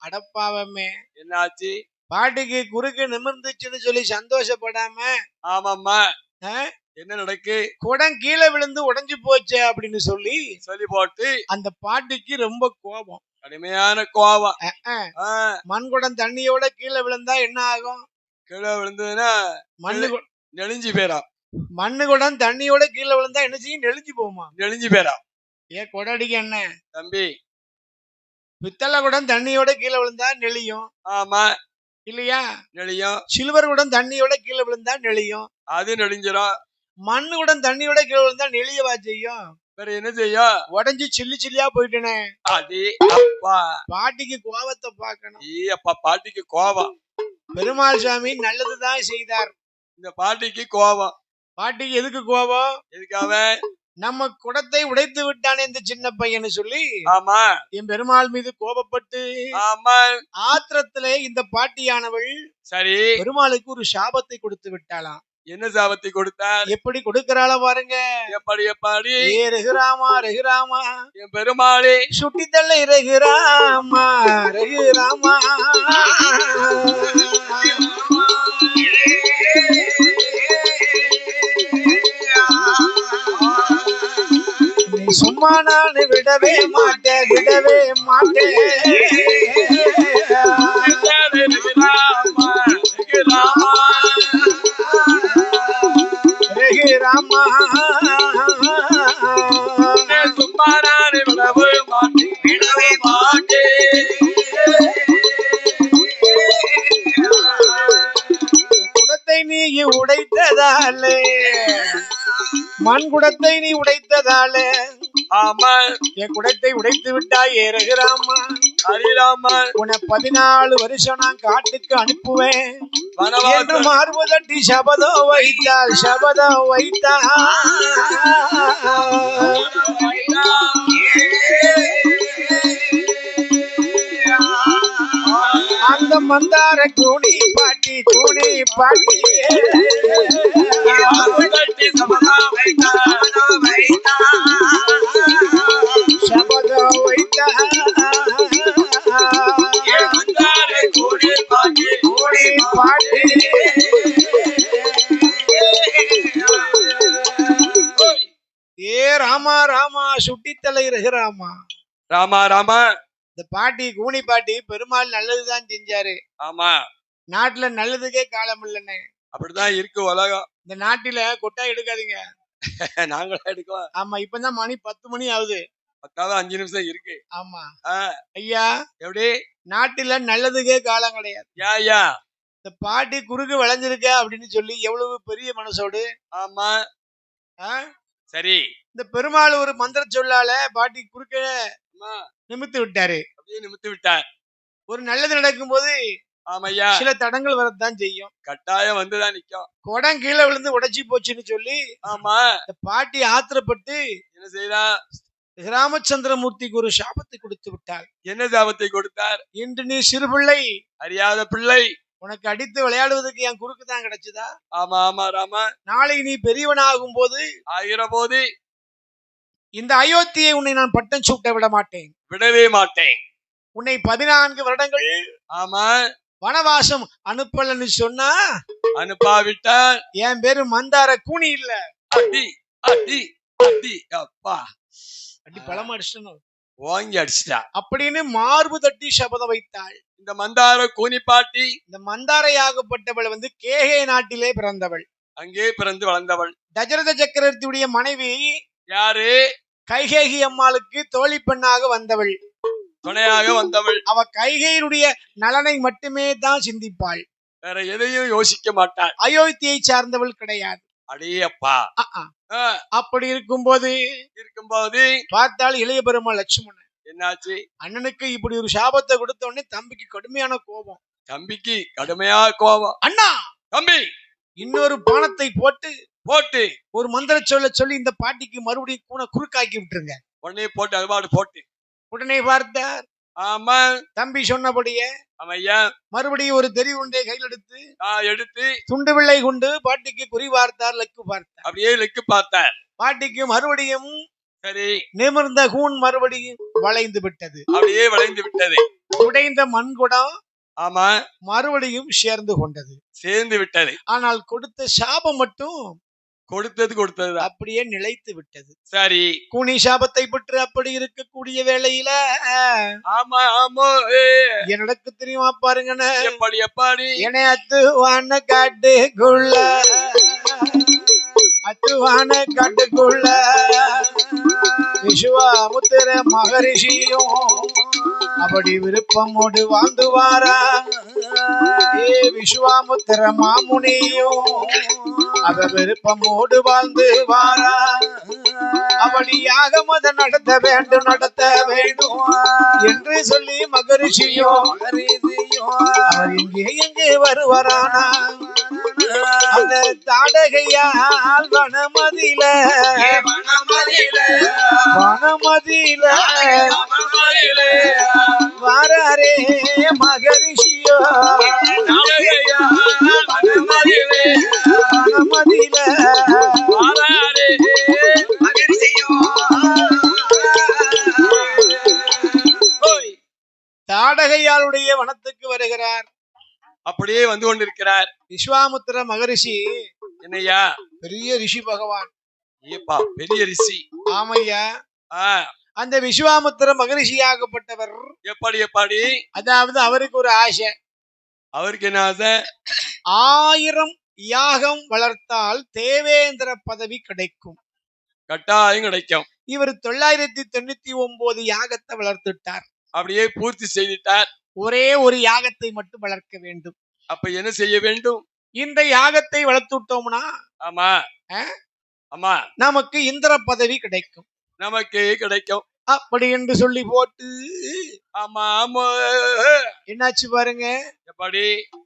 அடப்பாவமே என்னாச்சு பாட்டிக்கு குறுக்கு நிமிர்ந்துச்சுன்னு சொல்லி சந்தோஷப்படாம ஆமாம்மா என்ன நடக்கு குடம் கீழே விழுந்து உடைஞ்சு போச்சு அப்படின்னு சொல்லி போட்டு அந்த பாட்டிக்கு ரொம்ப கோபம், கடுமையான கோபம். மண்குடம் தண்ணியோட கீழே விழுந்தா என்ன ஆகும்? கீழே விழுந்ததுன்னா நெளிஞ்சு போயிடும். மண்ணுகுடம் தண்ணியோட கீழே விழுந்தா என்ன செய்யும்? நெளிஞ்சு போகுமா? நெளிஞ்சு போயிடும். ஏன் கொடடிக்கு என்ன தம்பி? பித்தளை குடம் தண்ணியோட கீழே விழுந்தா நெளியும். ஆமா இல்லையா? நெளியும். சில்வர் குடம் தண்ணியோட கீழே விழுந்தா நெளியும். அது நெளிஞ்சிடும். மண்ணுகுடம் தண்ணியோட கீழே விழுந்தா நெளியவா செய்யும்? வேற என்ன செய்யும்? உடஞ்சி சில்லி சில்லியா போயிட்டேனே. அது அப்பா பாட்டிக்கு கோபத்தை பார்க்கணும். அப்பா பாட்டிக்கு கோபம். பெருமாள் சாமி நல்லதுதான் செய்தார். இந்த பாட்டிக்கு கோபம். பாட்டிக்கு எதுக்கு கோபம்? எதுக்காக? நம்ம குடத்தை உடைத்து விட்டானே இந்த சின்ன பையன்னு சொல்லி ஆமா என் பெருமாள் மீது கோபப்பட்டு ஆமா ஆத்திரத்திலே இந்த பாட்டியானவள் சரி பெருமாளுக்கு ஒரு சாபத்தை கொடுத்து விட்டாளாம். என்ன சாபத்தை கொடுத்தார்? எப்படி கொடுக்கறாள பாருங்க. எப்படி ஏ ரகுராமா ரகுராமா என் பெருமாளே சுட்டி தள்ளை ரகுராமா ரகுராமா நீ சும்மா நான் விடவே மாட்டேன் ராமா சும்மாரானே விடவே மாட்டேன். குடத்தை நீ உடைத்ததாலே மண் குடத்தை நீ உடைத்ததாலே ஆமா என் குடத்தை உடைத்து விட்டாய். ஏறுகிறாமா ஹரிராமா உன்னை 14 வருஷம் நான் காட்டுக்கு அனுப்புவேன் என்று மார்புதட்டி சபதம் வைத்தாள். அந்த மந்தார கூனி பாட்டி சபதம் வைத்தா பாட்டி ஏ ராமா ராமா சுட்டித்தலை ரகுராமா ராமா இந்த பாட்டி கூனி பாட்டி பெருமாள் நல்லதுதான் செஞ்சாரு. ஆமா நாட்டுல நல்லதுக்கே காலம் இல்லைன்னு அப்படிதான் இருக்கு உலகம். இந்த நாட்டில கொட்டாய் எடுக்காதீங்க. நாங்களும் எடுக்கலாம். ஆமா இப்பதான் மணி 10 மணி ஆகுது. 5 நிமிஷம் இருக்கு. ஆமா ஐயா எப்படி நாட்டில நல்லதுக்கே காலம் கிடையாது. ஐயா இந்த பாட்டி குறுக்கு விளைஞ்சிருக்க அப்படின்னு சொல்லி எவ்வளவு பெரிய மனசோடு. ஆமா சரி இந்த பெருமாள் ஒரு மந்திர சொல்லால பாட்டி குறுக்க நிமித்து விட்டாரு. அப்படியே நிமித்து விட்டார். ஒரு நல்லது நடக்கும் போது ஆமையா சில தடங்கள் வரத்தான் செய்யும். கட்டாயம் வந்துதான் நிக்கும். குடம் கீழே விழுந்து உடைச்சி போச்சுன்னு சொல்லி ஆமா இந்த பாட்டி ஆத்திரப்பட்டு என்ன செய்தா? ராமச்சந்திரமூர்த்திக்கு ஒரு சாபத்தை கொடுத்து விட்டார். என்ன சாபத்தை கொடுத்தார்? இன்று நீ சிறு பிள்ளை, அறியாத பிள்ளை, உனக்கு அடித்து விளையாடுவதற்கு என் குறுக்கு தான் கிடைச்சதா? ஆமா ஆமா ராமா நாளை நீ பெரியவனாகும் போது இந்த அயோத்தியை உன்னை நான் பட்டம் சூட்ட விடவே மாட்டேன். உன்னை 14 வருடங்கள் ஆமா வனவாசம் அனுப்பலன்னு சொன்னா அனுப்பாவிட்டால் என் பேரு மந்தார கூனி இல்ல. அடி அடி அடி அப்பா அடி பழம் அடிச்சணும் வாங்கி அடிச்சிட்டா அப்படின்னு மார்பு தட்டி சபதம் வைத்தாள். இந்த மந்தார கூனி பாட்டி இந்த மந்தாரையாகப்பட்டவள் கேகே நாட்டிலே பிறந்தவள். அங்கே பிறந்து வளர்ந்தவள். தசரத சக்கரவர்த்தியுடைய மனைவி யாரு? கைகேகி அம்மாளுக்கு தோழி பெண்ணாக வந்தவள். துணையாக வந்தவள். அவ கைகையினுடைய நலனை மட்டுமே தான் சிந்திப்பாள். வேற எதையும் யோசிக்க மாட்டாள். அயோத்தியை சார்ந்தவள் கிடையாது. அடேயப்பா. அப்படி இருக்கும்போது பார்த்தால் இளைய பெருமாள் லட்சுமணன் என்னாச்சு? அண்ணனுக்கு இப்படி ஒரு சாபத்தை கொடுத்த உடனே தம்பிக்கு கடுமையான கோபம். தம்பிக்கு கடுமையா கோபம். அண்ணா தம்பி இன்னொரு பானத்தை போட்டு ஒரு மந்திர சொல்லி இந்த பாட்டிக்கு மறுபடியும் குறுக்காக்கி விட்டுருங்க. உடனே போட்டு அதுபாடு போட்டு உடனே பார்த்தார். ஆமா தம்பி சொன்னபடியே அமையா மறுபடியும் ஒரு தெரி உண்டை கையில் எடுத்து துண்டு வில்லை கொண்டு பாட்டிக்கு குறி பார்த்தார், லக்கு பார்த்தார். அப்படியே லக்கு பார்த்தார். பாட்டிக்கு மறுபடியும் சரி நிமிர்ந்த கூன் மறுபடியும் வளைந்து விட்டது. அப்படியே வளைந்து விட்டது. உடைந்த மண்குடம் ஆமா மறுபடியும் சேர்ந்து விட்டது. ஆனால் கொடுத்த சாபம் மட்டும் கொடுத்தது அப்படியே நிலைத்து விட்டது. சரி கூனி சாபத்தை பெற்று அப்படி இருக்கக்கூடிய வேளையில ஆமா ஆமா எனக்கு தெரியுமா பாருங்க, எப்படி என்னை அத்துவான காட்டுக்குள்ள விஸ்வாமுத்திர மகரிஷியும் அப்படி விருப்பமோடு வாழ்ந்து வாரா. விஸ்வாமுத்திர மாமுனியும் அவ விருப்பமோடு வாழ்ந்து வாரா. அப்படியாக மத நடத்த வேண்டும் என்று சொல்லி மகரிஷியும் அவர் எங்கே வருவாரானா அந்த தாடகையால் வனமதியில வாரே மகரிஷியோ வனமதியில தாடகையாளுடைய வனத்துக்கு வருகிறார். அப்படியே வந்து கொண்டிருக்கிறார். விஸ்வாமுத்திர மகரிஷி என்னையா பெரிய ரிஷி பகவான். பெரிய ரிஷி. ஆமையா. அந்த விஸ்வாமுத்திர மகரிஷியாகப்பட்டவர் எப்படி அதாவது அவருக்கு ஒரு ஆசை. அவருக்கு என்ன ஆசை? 1000 யாகம் வளர்த்தால் தேவேந்திர பதவி கிடைக்கும். கட்டாயம் கிடைக்கும். இவர் 999 யாகத்தை வளர்த்துட்டார். அப்படியே பூர்த்தி செய்துட்டார். ஒரே ஒரு யாகத்தை மட்டும் வளர்க்க வேண்டும். அப்ப என்ன செய்ய வேண்டும்? இந்த யாகத்தை வளர்த்துட்டோம்னா ஆமா நமக்கு இந்திர பதவி கிடைக்கும். அப்படி என்று சொல்லி போட்டு ஆமா என்னாச்சு பாருங்க. எப்படி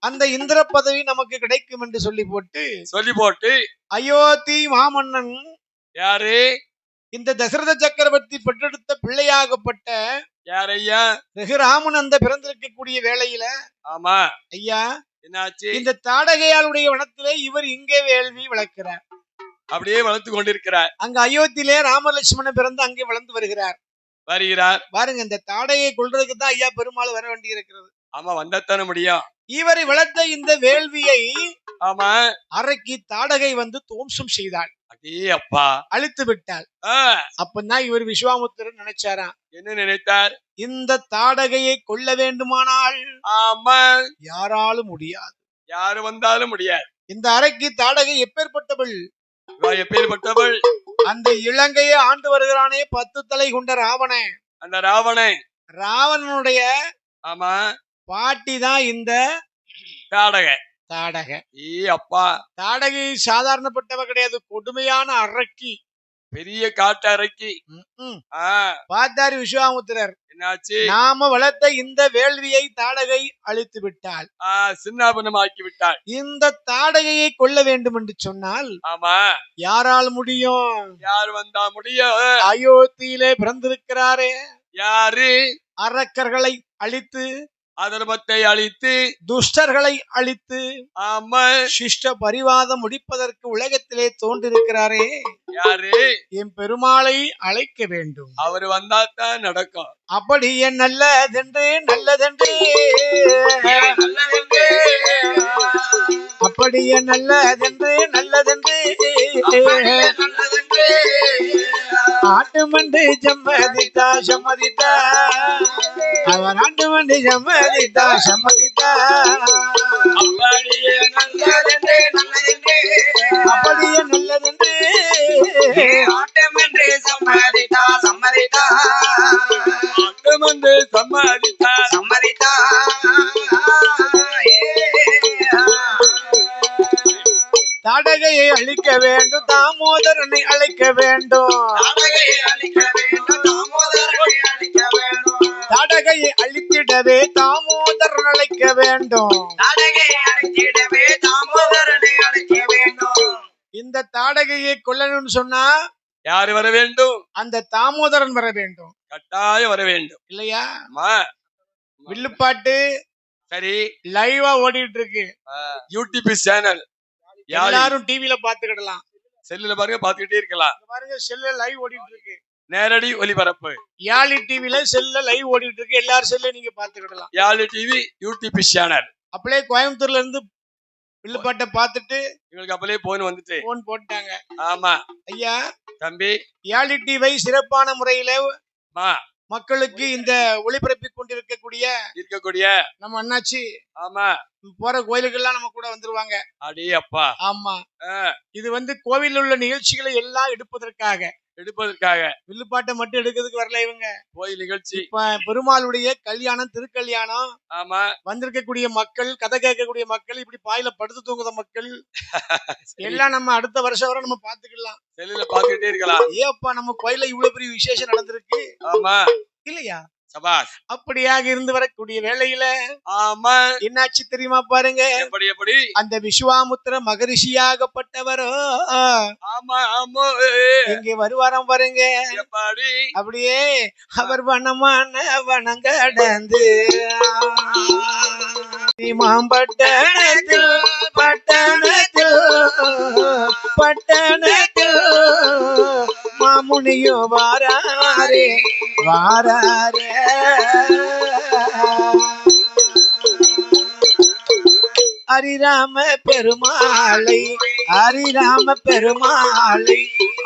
அந்த இந்திர பதவி நமக்கு கிடைக்கும் என்று சொல்லி போட்டு அயோத்தி மாமன்னன் யாரு? இந்த தசரத சக்கரவர்த்தி பெற்றெடுத்த பிள்ளையாகப்பட்ட யாரையா? ரகுராமன் அந்த பிறந்திருக்கக்கூடிய வேளையில ஆமா ஐயா என்னாச்சு? இந்த தாடகையாளுடைய வனத்திலே இவர் இங்கே வேள்வி வளர்க்கிறார். அப்படியே வளர்த்து கொண்டிருக்கிறார். அங்க அயோத்தியிலே ராமலட்சுமணன் பிறந்து அங்கே வளர்ந்து வருகிறார். பாருங்க, இந்த தாடையை கொள்றதுக்கு தான் ஐயா பெருமாள் வர வேண்டி இருக்கிறது. ஆமா வந்தாத்தானே முடியும். இவரை வளர்த்த இந்த வேள்வியை ஆமா அறைக்கு தாடகை வந்து துவம்சம் செய்தாள். அப்பா அழித்து விட்டாள். அப்பதான் இவர் விஸ்வாமுத்திரன் நினைச்சாராம். என்ன நினைத்தார்? இந்த தாடகையை கொல்ல வேண்டுமானால் ஆமா யாராலும் முடியாது, யாரு வந்தாலும் முடியாது. இந்த அறைக்கு தாடகை எப்பேற்பட்டவள்? அந்த இலங்கையை ஆண்டு வருகிறானே 10 தலை கொண்ட ராவணன். அந்த ராவணனுடைய ஆமா பாட்டி தான் இந்த தாடகை. அப்பா தாடகை சாதாரணப்பட்டவ கிடையாது, கொடுமையான அரக்கி, பெரிய காட்டு அரக்கி. பார்த்தாரு விஸ்வாமுத்திரர். என்னாச்சு? நாம வளர்த்த இந்த வேள்வியை தாடகை அழித்து விட்டாள், சின்னாபனமாக்கி விட்டாள். இந்த தாடகையை கொல்ல வேண்டும் என்று சொன்னால் ஆமா யாரால் முடியும்? யார் வந்தா முடியும்? அயோத்தியிலே பிறந்திருக்கிறாரே யாரு? அரக்கர்களை அழித்து, அதர்மத்தை அழித்து, துஷ்டர்களை அழித்து, ஆமா சிஷ்ட பரிவாதம் முடிப்பதற்கு உலகத்திலே தோன்றிருக்கிறாரே யாரு? என் பெருமாளை அழைக்க வேண்டும். அவர் வந்தாத்தான் நடக்கும். அப்படியே நல்லதென்று அப்படியே நல்லதென்று ஆட்டு மண்டு சம்மதித்தா அவர் ஆட்டு மண்டு சம்மதித்தா அப்படியே நல்லதென்று ஆட்டமென்று சம்மதித்தார் தாடகையை அழிக்க வேண்டும், தாமோதரனை அழைக்க வேண்டும். தாடகையை அழித்திடவே தாமோதரன் அழைக்க வேண்டும். இந்த தாடகையை கொல்லணும்னு சொன்னா யாரு வர வேண்டும்? அந்த தாமோதரன் வர வேண்டும். கட்டாயம் வர வேண்டும் இல்லையா? வில்லுப்பாட்டு சரி லைவா ஓடிட்டு இருக்கு. யூடியூப் சேனல் எல்லாரும் டிவில பாத்துக்கிடலாம். செல்லுல பாருங்க, பாத்துக்கிட்டே இருக்கலாம். பாருங்க, செல்ல லைவ் ஓடிட்டு இருக்கு. நேரடி ஒளிபரப்பு யாழி டிவில செல்ல லைவ் ஓடிட்டு இருக்கு. எல்லாரும் செல்ல நீங்க பாத்துக்கிடலாம். யாழி டிவி யூடியூப் சேனல். அப்படியே கோயம்புத்தூர்ல இருந்து வில்லுப்பாட்டை பார்த்துட்டு இவங்களுக்கு அப்படியே போன் போட்டாங்க. ஆமா ஐயா தம்பி, யாழி டிவி சிறப்பான முறையில மக்களுக்கு இந்த ஒளிபரப்பி கொண்டிருக்கக்கூடிய நம்ம அண்ணாச்சி ஆமா போற கோயிலுக்கெல்லாம் நம்ம கூட வந்துருவாங்க. அடே அப்பா. ஆமா, இது கோவில் உள்ள நிகழ்ச்சிகளை எல்லாம் எடுப்பதற்காக வில்லுப்பாட்டை மட்டும் எடுக்கிறதுக்கு வரல. இவங்க கோயில் நிகழ்ச்சி, பெருமாளுடைய கல்யாணம், திருக்கல்யாணம், ஆமா வந்திருக்கக்கூடிய மக்கள், கதை கேட்கக்கூடிய மக்கள், இப்படி பாயில படுத்து தூங்குற மக்கள் எல்லாம் நம்ம அடுத்த வருஷம் வரை நம்ம பாத்துக்கலாம். செல்லுல பாத்துக்கிட்டே இருக்கலாம். ஏப்பா நம்ம கோயில இவ்வளவு பெரிய விசேஷம் நடந்திருக்கு. ஆமா இல்லையா? சபாஸ். அப்படியாக இருந்து வரக்கூடிய வேளையில ஆமா என்னாச்சு தெரியுமா? பாருங்க, எப்படி அந்த விஸ்வாமுத்திர மகரிஷியாகப்பட்டவரோ இங்கே வருவாராம். பாருங்க, அப்படியே அவர் வனங்கடந்து பட்டணத்தில் மாமுனியோ வாராரே ஹரிராம பெருமாளை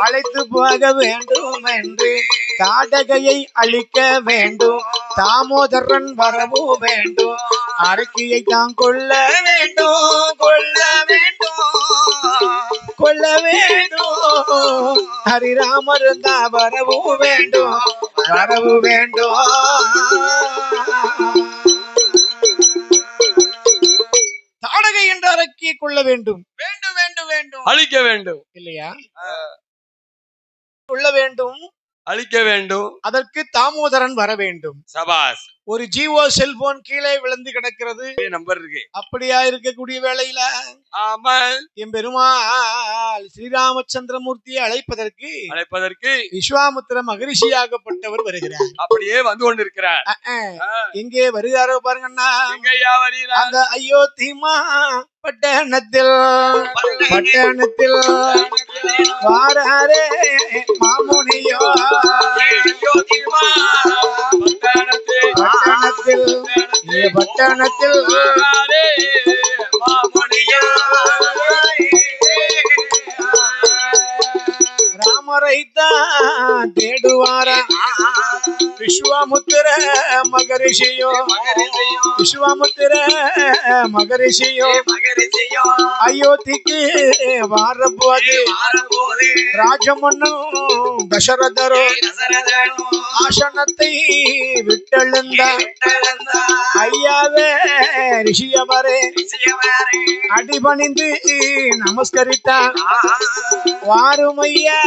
அழைத்து போக வேண்டும் என்று தாடகையை அழிக்க வேண்டும். தாமோதரன் வரவும் வேண்டும். அரக்கியை தான் கொல்ல வேண்டும். ஹரிராமர் தான் வரவும் வேண்டும். தாடகை என்ற அரக்கியை கொள்ள வேண்டும். அழிக்க வேண்டும். இல்லையா? கொள்ள வேண்டும், அழிக்க வேண்டும். அதற்கு தாமோதரன் வர வேண்டும். சபாஸ். ஒரு ஜியோ செல்போன் கீழே விழுந்து கிடக்கிறது. நம்பர் இருக்கு. அப்படியா இருக்கக்கூடிய வேளையில ஆமா என் பெருமாள் ஸ்ரீராமச்சந்திரமூர்த்தியை அழைப்பதற்கு விஸ்வாமுத்திர மகரிஷியாகப்பட்டவர் வருகிறார். அப்படியே வந்து கொண்டிருக்கிறார். எங்கே வருகிறாரோ பாருங்கண்ணா. அந்த அயோத்திமா பட்டணத்தில் வாராரே மாமுனியோ. பட்டணத்தில் ராமரைத்தான் தேடுவாரா விஸ்வாமுத்திர மகரிஷியோ அயோத்திக்கு வாரப்போது ராஜமன்னும் தசரதரோ ஆசனத்தை விட்டெழுந்த ஐயாவே ரிஷியவரே அடிபணிந்து நமஸ்கரித்தான். வாருமையா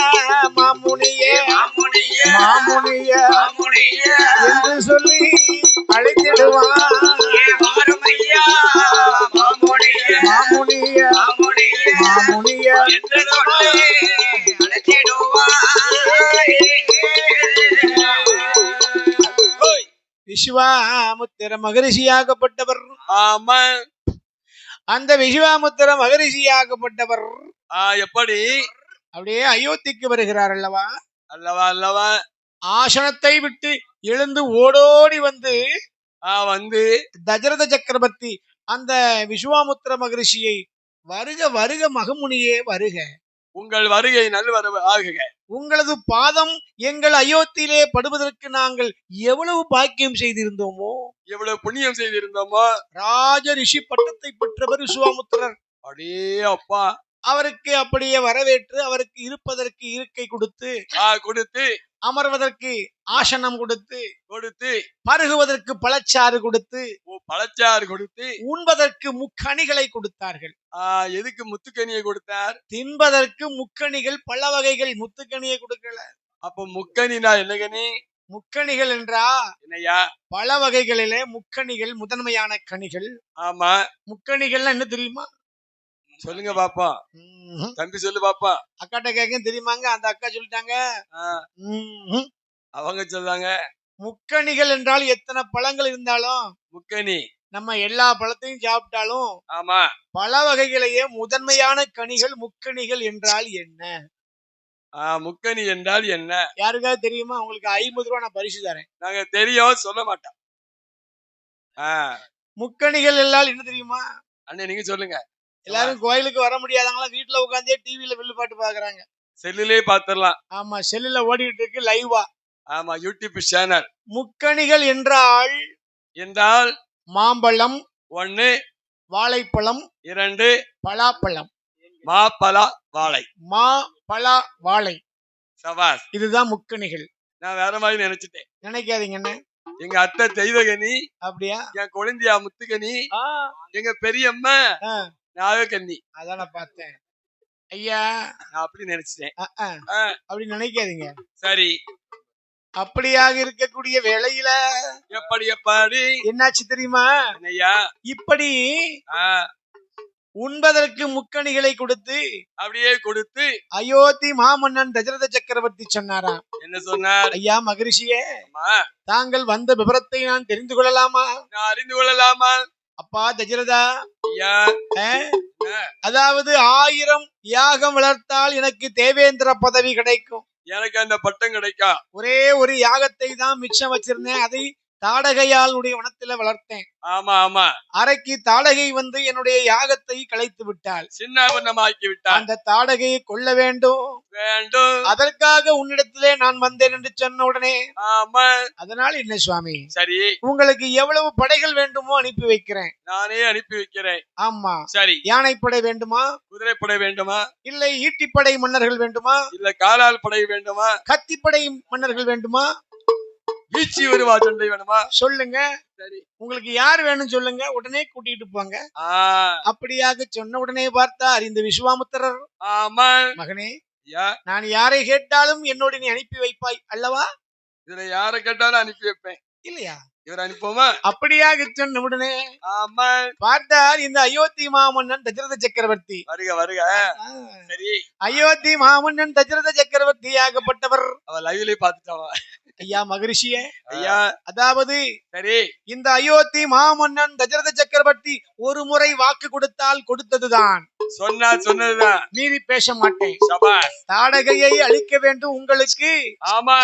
மாமுனியே என்று சொல்லி அழைத்திடுவான். விஸ்வாமுத்திர மகரிஷியாகப்பட்டவர். ஆமா, அந்த விஸ்வாமுத்திர மகரிஷியாகப்பட்டவர் எப்படி அப்படியே அயோத்திக்கு வருகிறார் அல்லவா? அல்லவா. ஆசனத்தை விட்டு எழுந்து ஓடோடி வந்து தசரத சக்கரவர்த்தி அந்த விஸ்வாமுத்திர மகரிஷியை வருக மகமுனியே வருக, உங்கள் வருகை நல்வரவு ஆகுக. உங்களது பாதம் எங்கள் அயோத்தியிலே படுவதற்கு நாங்கள் எவ்வளவு பாக்கியம் செய்திருந்தோமோ, எவ்வளவு புண்ணியம் செய்திருந்தோமோ. ராஜ ரிஷி பட்டத்தை பெற்றவர் விஸ்வாமுத்திரர். அடே அப்பா. அவருக்கு அப்படியே வரவேற்று அவருக்கு இருப்பதற்கு இருக்கை கொடுத்து அமர்வதற்கு ஆசனம் கொடுத்து கொடுத்து பருகுவதற்கு பழச்சாறு கொடுத்து பழச்சாறு கொடுத்து உண்பதற்கு முக்கணிகளை கொடுத்தார்கள். எதுக்கு முத்துக்கனியை கொடுத்தார்? தின்பதற்கு முக்கணிகள் பல வகைகள், முத்துக்கனியை கொடுக்கல. அப்ப முக்கனினா என்ன கனி? முக்கணிகள் என்றா என்னையா? பல வகைகளிலே முக்கணிகள் முதன்மையான கனிகள். ஆமா. முக்கணிகள்னா என்ன தெரியுமா? சொல்லுங்க பாப்பா. தம்பி சொல்லு பாப்பா. அக்காட்ட கேட்க தெரியுமாங்க? அந்த அக்கா சொல்லிட்டாங்க. அவங்க சொல்றாங்க முக்கணிகள் என்றால் எத்தனை பழங்கள் இருந்தாலும் முக்கனி. நம்ம எல்லா பழத்தையும் சாப்பிட்டாலும் ஆமா பல வகைகளையே முதன்மையான கனிகள் முக்கணிகள் என்றால் என்ன? முக்கனி என்றால் என்ன யாருக்காவது தெரியுமா? உங்களுக்கு 50 ரூபா நான் பரிசு தரேன். நாங்க தெரியும், சொல்ல மாட்டோம். முக்கணிகள் எல்லாம் என்ன தெரியுமா? அண்ணே நீங்க சொல்லுங்க. எல்லாரும் கோயிலுக்கு வர முடியாதவங்களா வீட்டுல உட்காந்தே டிவில வில்லு பாட்டு பாக்குறாங்க. செல்லுலயே பாத்துடலாம். ஆமா, செல்லுல ஓடிட்டு இருக்கு லைவா. ஆமா, யூடியூப் சேனல். முக்கணிகள் என்றால் மாம்பழம் 1, வாழைப்பழம் 2, பலாப்பழம், மாப்பழா வாழை. பலா வாழை. சபாஸ். இதுதான் முக்கணிகள். நான் வேற மாதிரி நினைச்சிட்டேன். நினைக்காதீங்க என்ன. எங்க அத்தை தெய்வகனி. அப்படியா? என் குழந்தையா முத்துக்கனி. எங்க பெரியம்மா நாகக்கண்ணி. அதான் நான் பார்த்தேன் ஐயா. நான் அப்படி நினைச்சிட்டேன். அப்படி நினைக்காதீங்க. சரி. அப்படியாக இருக்கக்கூடிய வேளையில எப்படி என்னாச்சு தெரியுமா? இப்படி உண்பதற்கு முக்கணிகளை கொடுத்து அப்படியே கொடுத்து அயோத்தி மாமன்னன் தசரத சக்கரவர்த்தி சொன்னாராம். என்ன சொன்னார்? ஐயா மகரிஷியே, தாங்கள் வந்த விவரத்தை நான் தெரிந்து கொள்ளலாமா? நான் அறிந்து கொள்ளலாமா? அப்பா தசரதா, அதாவது 1000 யாகம் வளர்த்தால் எனக்கு தேவேந்திர பதவி கிடைக்கும். எனக்கு அந்த பட்டம் கிடைக்கும். ஒரே ஒரு யாகத்தை தான் மிச்சம் வச்சிருந்தேன். அதை தாடகையால் வனத்துல வளர்த்தேன். ஆமா ஆமா. அரைக்கு தாடகை வந்து என்னுடைய யாகத்தை கலைத்து விட்டாள், சின்னாபன்னமாக்கி விட்டாள். அந்த தாடகையை கொல்ல வேண்டும். அதற்காக உன்னிடத்திலே நான் வந்தேன் என்று சொன்ன உடனே, ஆமா, அதனால என்ன சுவாமி, சரி, உங்களுக்கு எவ்வளவு படைகள் வேண்டுமோ அனுப்பி வைக்கிறேன். நானே அனுப்பி வைக்கிறேன். ஆமா, சரி. யானைப்படை வேண்டுமா? குதிரைப்படை வேண்டுமா? இல்லை ஈட்டிப்படை மன்னர்கள் வேண்டுமா? இல்ல காலால் படை வேண்டுமா? கத்திப்படை மன்னர்கள் வேண்டுமா? வீச்சி வருவா சண்டை வேணுமா? சொல்லுங்க. சரி, உங்களுக்கு யார் வேணும் சொல்லுங்க, உடனே கூட்டிட்டு போங்க. அப்படியாக சொன்ன உடனே பார்த்தார் இந்த விஸ்வாமித்திரர். ஆமா மகனே, நான் யாரை கேட்டாலும் என்னோட நீ அனுப்பி வைப்பாய் அல்லவா? இதுல யாரை கேட்டாலும் அனுப்பி வைப்பேன் இல்லையா? இவர் அனுப்புமா? அப்படியாக சொன்ன உடனே ஆமா பார்த்தார் இந்த அயோத்தி மாமன்னன் தசரத சக்கரவர்த்தி. வருக வருக. சரி, அயோத்தி மாமன்னன் தசரத சக்கரவர்த்தி ஆகப்பட்டவர். அவ லைவ்லயே பாத்துட்டாவா? ஐயா மகரிஷியே, ஐயா, அதாவது சரி, இந்த அயோத்தி மாமன்னன் தசரத சக்கரவர்த்தி ஒரு முறை வாக்கு கொடுத்தால் கொடுத்ததுதான், சொன்னதுதான், மீறி பேச மாட்டேன். சபாஷ். தாடகையை அழிக்க வேண்டும் உங்களுக்கு. ஆமா,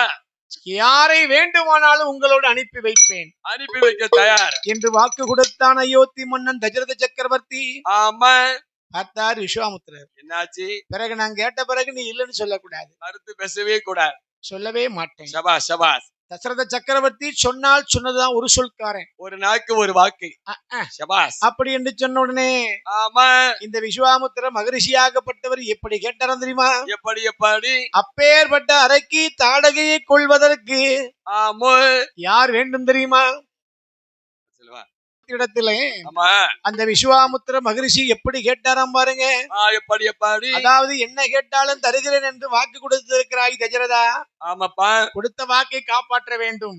யாரை வேண்டுமானாலும் உங்களோடு அனுப்பி வைப்பேன், அனுப்பி வைக்க தயார் என்று வாக்கு கொடுத்தான் அயோத்தி மன்னன் தசரத சக்கரவர்த்தி. ஆமா. பார்த்தார் விஸ்வாமித்திரர். என்னாச்சு? பிறகு நான் கேட்ட பிறகு நீ இல்லைன்னு சொல்லக்கூடாது, மறுத்து பேசவே கூடாது. சொல்லவே மாட்டேன். சபாஷ் சபாஷ். தசரத சக்கரவர்த்தி சொன்னால் சொன்னதுதான், ஒரு சொல்காரன், ஒரு நாக்கு ஒரு வாக்கு. சபாஷ். அப்படி என்று சொன்ன உடனே, ஆமா, இந்த விஸ்வாமித்திர மகரிஷியாகப்பட்டவர் எப்படி கேட்டார் தெரியுமா? எப்படி? அப்பேற்பட்ட அரைக்கு தாடகையை கொள்வதற்கு யார் வேண்டும் தெரியுமா? இடத்திலே அந்த விஸ்வாமித்திர மகரிஷி எப்படி கேட்டாராம் பாருங்க. எப்படி? அதாவது என்ன கேட்டாலும் தருகிறேன் என்று வாக்கு கொடுத்திருக்கிறாய் தசரதா. ஆமாப்பா. கொடுத்த வாக்கை காப்பாற்ற வேண்டும்.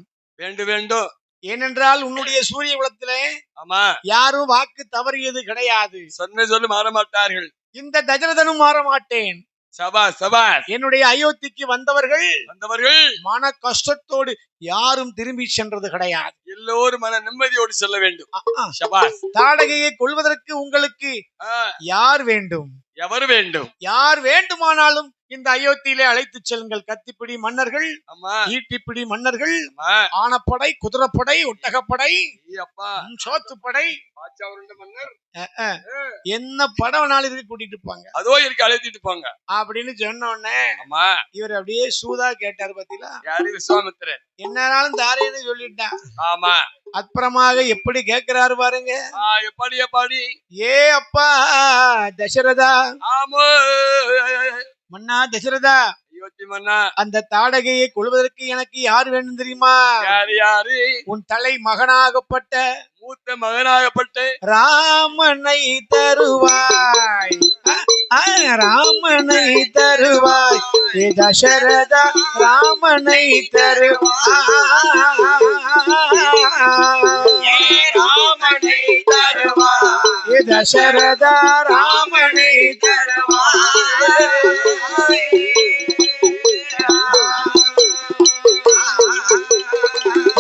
வேண்டும். ஏனென்றால் உன்னுடைய சூரிய குலத்திலே யாரும் வாக்கு தவறியது கிடையாது. சொல்லு மாற மாட்டார்கள். இந்த தசரதனும் மாற மாட்டேன். சபாஷ் சபாஷ். என்னுடைய அயோத்திக்கு வந்தவர்கள் மன கஷ்டத்தோடு யாரும் திரும்பி சென்றது கிடையாது. எல்லோரும் மன நிம்மதியோடு செல்ல வேண்டும். சபாஷ். தாடகையை கொள்வதற்கு உங்களுக்கு யார் வேண்டும்? எவர் வேண்டும்? யார் வேண்டுமானாலும் இந்த அயோத்தியிலே அழைத்து செல்லுங்கள். கத்திப்பிடி மன்னர்கள், ஈட்டிப்பிடி மன்னர்கள், ஆனப்படை, குதிரைப்படை, ஒட்டகப்படை, சோத்துப்படை, என்ன படம் இருக்கு கூட்டிட்டு போங்க, அதோ இருக்கு அழைத்திட்டு போங்க அப்படின்னு சொன்ன உடனே இவர் அப்படியே சூதா கேட்டாரு. பாத்தீங்களா? யாரு? விஸ்வாமித்திரன். என்னாலும் தாரேன்னு சொல்லிட்டான். ஆமா. அப்புறமாக எப்படி கேட்கிறாரு பாருங்க. எப்படி? ஏ அப்பா தசரதா. ஆமா மன்னா தசரதா, அயோத்தி மன்னா, அந்த தாடகையை கொள்வதற்கு எனக்கு யார் வேண்டும் தெரியுமா? யாரு? உன் தலை மகனாகப்பட்ட மூத்த மகனாகப்பட்ட ராமனை தருவாய். ராமனை தருவாய். தசரதா ராமனை தருவாய். ராமனை தருவாய். தசரதா ராமனை தருவாய்.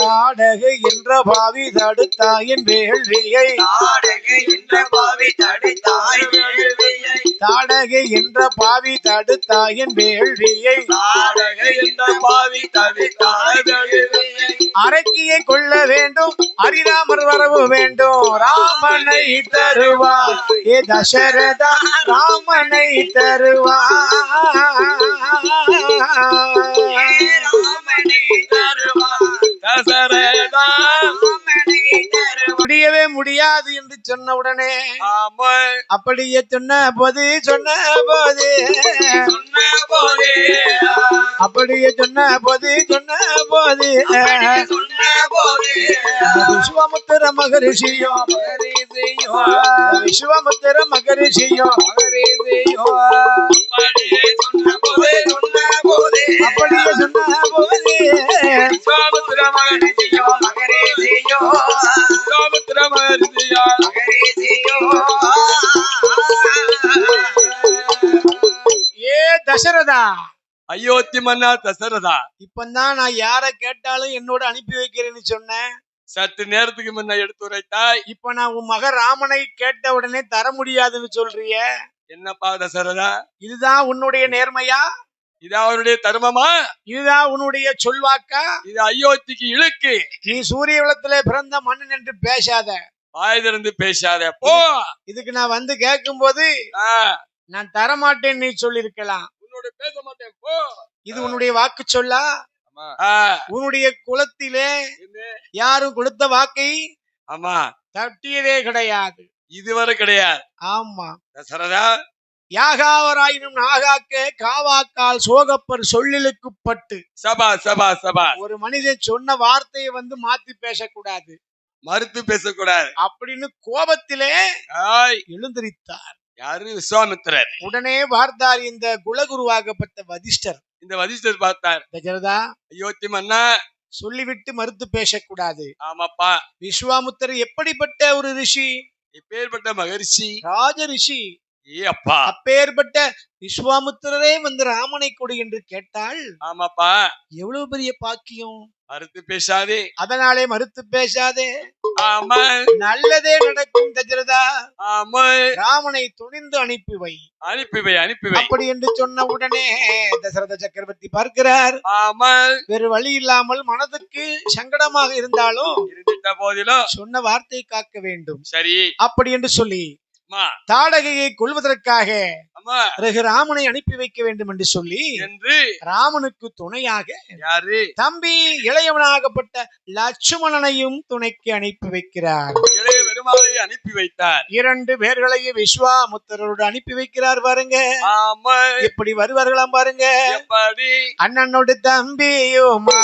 தாடகை என்ற பாவி தடுத்தாயின் வேள்வியை. தாடகை என்ற பாவி தடுத்தாயின் வேள்வியை. தாடகை என்ற பாவி தடுத்தாயின் வேள்வியை. தாடகை என்ற பாவி தடுத்தாயின் வேள்வியை. அரக்கியை கொள்ள வேண்டும், அரிராமர் வரவு வேண்டும். ராமனை தருவார். தசரதா ராமனை தருவார். முடியவே முடியாது என்று சொன்ன உடனே அப்படியே சொன்ன போது அப்படியே சொன்ன போது விஸ்வாமுத்திர மகரிஷியோ விஸ்வாமுத்திர மகரிஷியோ அப்படியே சொன்ன போது தசரதா, அயோத்தி மன்னா தசரதா, இப்பதான் நான் யார கேட்டாலும் என்னோட அனுப்பி வைக்கிறேன்னு சொன்னேன். சற்று நேரத்துக்கு முன்ன எடுத்து உரைத்தாய். இப்ப நான் உன் மக ராமனை கேட்ட உடனே தர முடியாதுன்னு சொல்றிய. என்னப்பா தசரதா, இதுதான் உன்னுடைய நேர்மையா? இதான் அவருடைய தர்மமா? இதுதான் உன்னுடைய சொல்வாக்கா? இது அயோத்திக்கு இழுக்கு. நீ சூரிய குலத்திலே பிறந்த மன்னன் என்று பேசாத, வாய் திறந்து பேசாத. போ. இதுக்கு நான் வந்து கேட்கும் போது நான் தரமாட்டேன் நீ சொல்லிருக்கலாம். உன்னோட பேச மாட்டேன் போ. இது உன்னுடைய வாக்கு சொல்லா? உன்னுடைய குலத்திலே யாரும் கொடுத்த வாக்கை ஆமா தட்டியதே கிடையாது, இதுவரை கிடையாது. ஆமா தசரதா, யாகாவராயினும் நாகாக்க காவாக்கால் சோகப்பர் சொல்லிலுக்கு பட்டு. சபா சபா சபா. ஒரு மனிதன் சொன்ன வார்த்தையை வந்து மாத்தி பேசக்கூடாது, மறுத்து பேசக்கூடாது அப்படின்னு கோபத்திலே எழுந்திருத்தார். யாரு? விஸ்வாமித்திரர். உடனே பார்த்தார் இந்த குலகுருவாகப்பட்ட வதிஷ்டர். இந்த வதிஷ்டர் பார்த்தார், தசரதா அயோத்தி மன்னா சொல்லிவிட்டு மறுத்து பேசக்கூடாது. ஆமாப்பா. விஸ்வாமித்திரர் எப்படிப்பட்ட ஒரு ரிஷி, எப்பேற்பட்ட மகரிஷி, ராஜ ரிஷி. அப்பா, அப்பேற்பட்ட விஸ்வாமித்திரரே வந்து ராமனை கொடு என்று கேட்டால் ஆமாப்பா எவ்வளவு பெரிய பாக்கியம். மறுத்து பேசாதே, அதனாலே மறுத்து பேசாதே. ஆமா, நல்லதே நடக்கும் தசரதா. ஆமா, ராமனை துணிந்து அனுப்பி வை, அனுப்பி வை, அனுப்பி வை அப்படி என்று சொன்ன உடனே தசரத சக்கரவர்த்தி பார்க்கிறார். ஆமா, வேறு வழி இல்லாமல் மனதுக்கு சங்கடமாக இருந்தாலும் இருந்த போதிலும் சொன்ன வார்த்தை காக்க வேண்டும். சரி அப்படி என்று சொல்லி தாடகையை கொள்வதற்காக ராமனை அனுப்பி வைக்க வேண்டும் என்று சொல்லி ராமனுக்கு துணையாக யாரு தம்பி இளையவனாகப்பட்ட லட்சுமணனையும் துணைக்கு அனுப்பி வைக்கிறார். இளைய பெருமாளை அனுப்பி வைத்தார். 2 பேர்களையும் விஸ்வாமுத்திரரோடு அனுப்பி வைக்கிறார். பாருங்க எப்படி வருவார்களாம் பாருங்க. அண்ணனோடு தம்பியுமா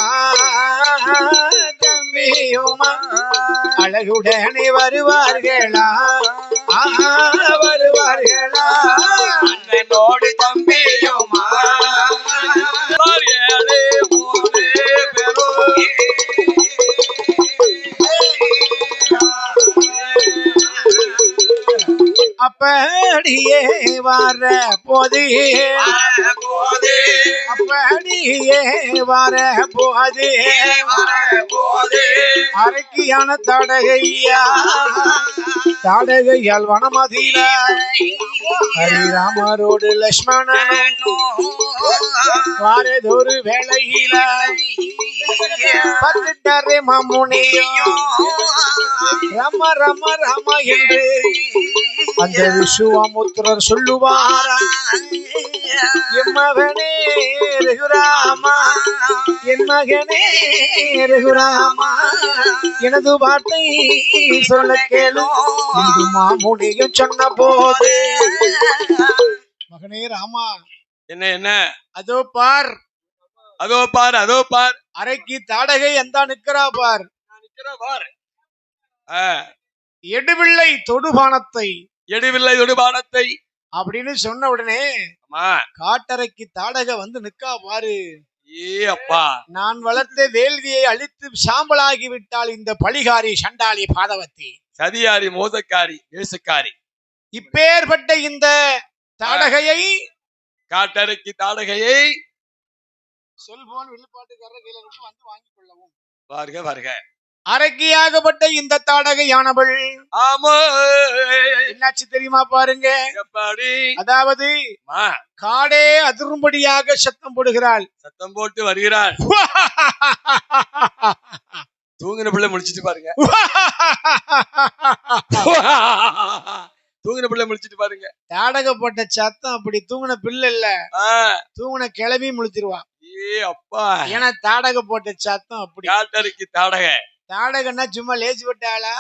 தம்பியுமா அழகுடனே வருவார்களா வருவார்களா அண்ணனோடு தம்பியுமா அப்படியே வர போது அப்படியே வர போது அரக்கியான தடகையா தாடகையால் வனமதியில ஹரிராமரோடு லட்சுமணன் வாரதொரு வேளையில பத்துட்டரே மம்முனியும் ரம ரம ரம என்று அந்த விஸ்வாமுத்திரர் சொல்லுவாரா, என் மகனே ரகுராமா என் மகனே ரகுராமா எனது வார்த்தை சொல்ல கேளும் என்று மாமுனியும் சொன்ன போது, மகனே ராமா என்ன என்ன? அதோ பார், அதோ பார், அதோ பார். அரைக்கு தாடகை எந்த நிக்கிறா பார், நிக்கிறா பார். எடுவில்லை தொடுபானத்தை, எடுவில்லை தொடுபானத்தை அப்படின்னு சொன்ன உடனே காட்டறைக்கு தாடக வந்து நிக்கா பாரு. ஏ அப்பா, நான் வளர்த்த வேள்வியை அழித்து சாம்பலாகி விட்டால் இந்த பழிகாரி சண்டாளி பாதவத்தி, சதியாரி மோசக்காரி வேசக்காரி, இப்பேற்பட்ட இந்த தாடகையை, காட்டறைக்கு தாடகையை சொல்போன் வில்லுப்பாட்டுக்காரர் கையில வந்து வாங்கிக் கொள்ளவும். வருக வருக. அரக்கியாகப்பட்ட இந்த தாடகையானவள் என்னாச்சு தெரியுமா பாருங்க. அதாவது காடே அதிரும்படியாக சத்தம் போடுகிறாள், சத்தம் போட்டு வருகிறாள். தூங்கின பிள்ளை முடிச்சிட்டு பாருங்க, தூங்கின பிள்ளை முடிச்சிட்டு பாருங்க. தாடகை போட்ட சத்தம் அப்படி தூங்கின பிள்ளை இல்ல, தூங்கின கிளவி முழிச்சிருவா. ஏ அப்பா, ஏன்னா தாடகை போட்ட சத்தம் அப்படி. காட்டறைக்கு தாடகை, தாடகைன்னா சும்மா லேசி விட்டாளா?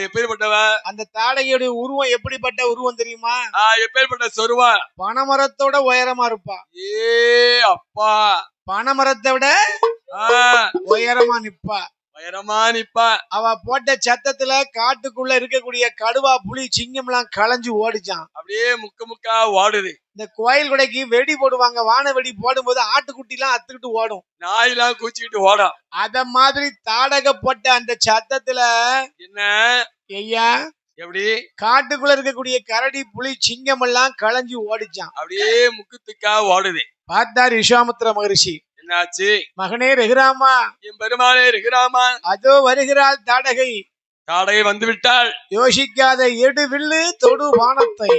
எப்பேற்பட்டவ? அந்த தாடகையுடைய உருவம் எப்படிப்பட்ட உருவம் தெரியுமா? எப்பேற்பட்ட சொருவா? பனைமரத்தோட உயரமா இருப்பா. ஏ அப்பா, பனைமரத்தை விட உயரமா நிப்பா, உயரமா நிப்பா. அவ போட்ட சத்தத்துல காட்டுக்குள்ள இருக்கக்கூடிய கடுவா புலி சிங்கம் எல்லாம் களைஞ்சு ஓடிச்சான். அப்படியே முக்க முக்கா ஓடுது. இந்த கோயில் கொடைக்கு வெடி போடுவாங்க, வான வெடி போடும்போது ஆட்டுக்குட்டி எல்லாம் அத்துக்கிட்டு ஓடும், நாயெல்லாம் கூச்சிக்கிட்டு ஓடும். அத மாதிரி தாடகை போட்ட அந்த சத்தத்துல என்ன ஐயா, எப்படி காட்டுக்குள்ள இருக்கக்கூடிய கரடி புலி சிங்கம் எல்லாம் களைஞ்சு ஓடிச்சான். அப்படியே முக்குத்துக்கா ஓடுது. பார்த்தார் விஸ்வாமித்திர மகரிஷி. என்னாச்சு மகனே ரகுராமா, என் பெருமானே ரகுராமா, அதோ வருகிறாள் தாடகை. தாடகை வந்து விட்டாள். யோசிக்காத எடுவில்லு தொடு வானத்தை,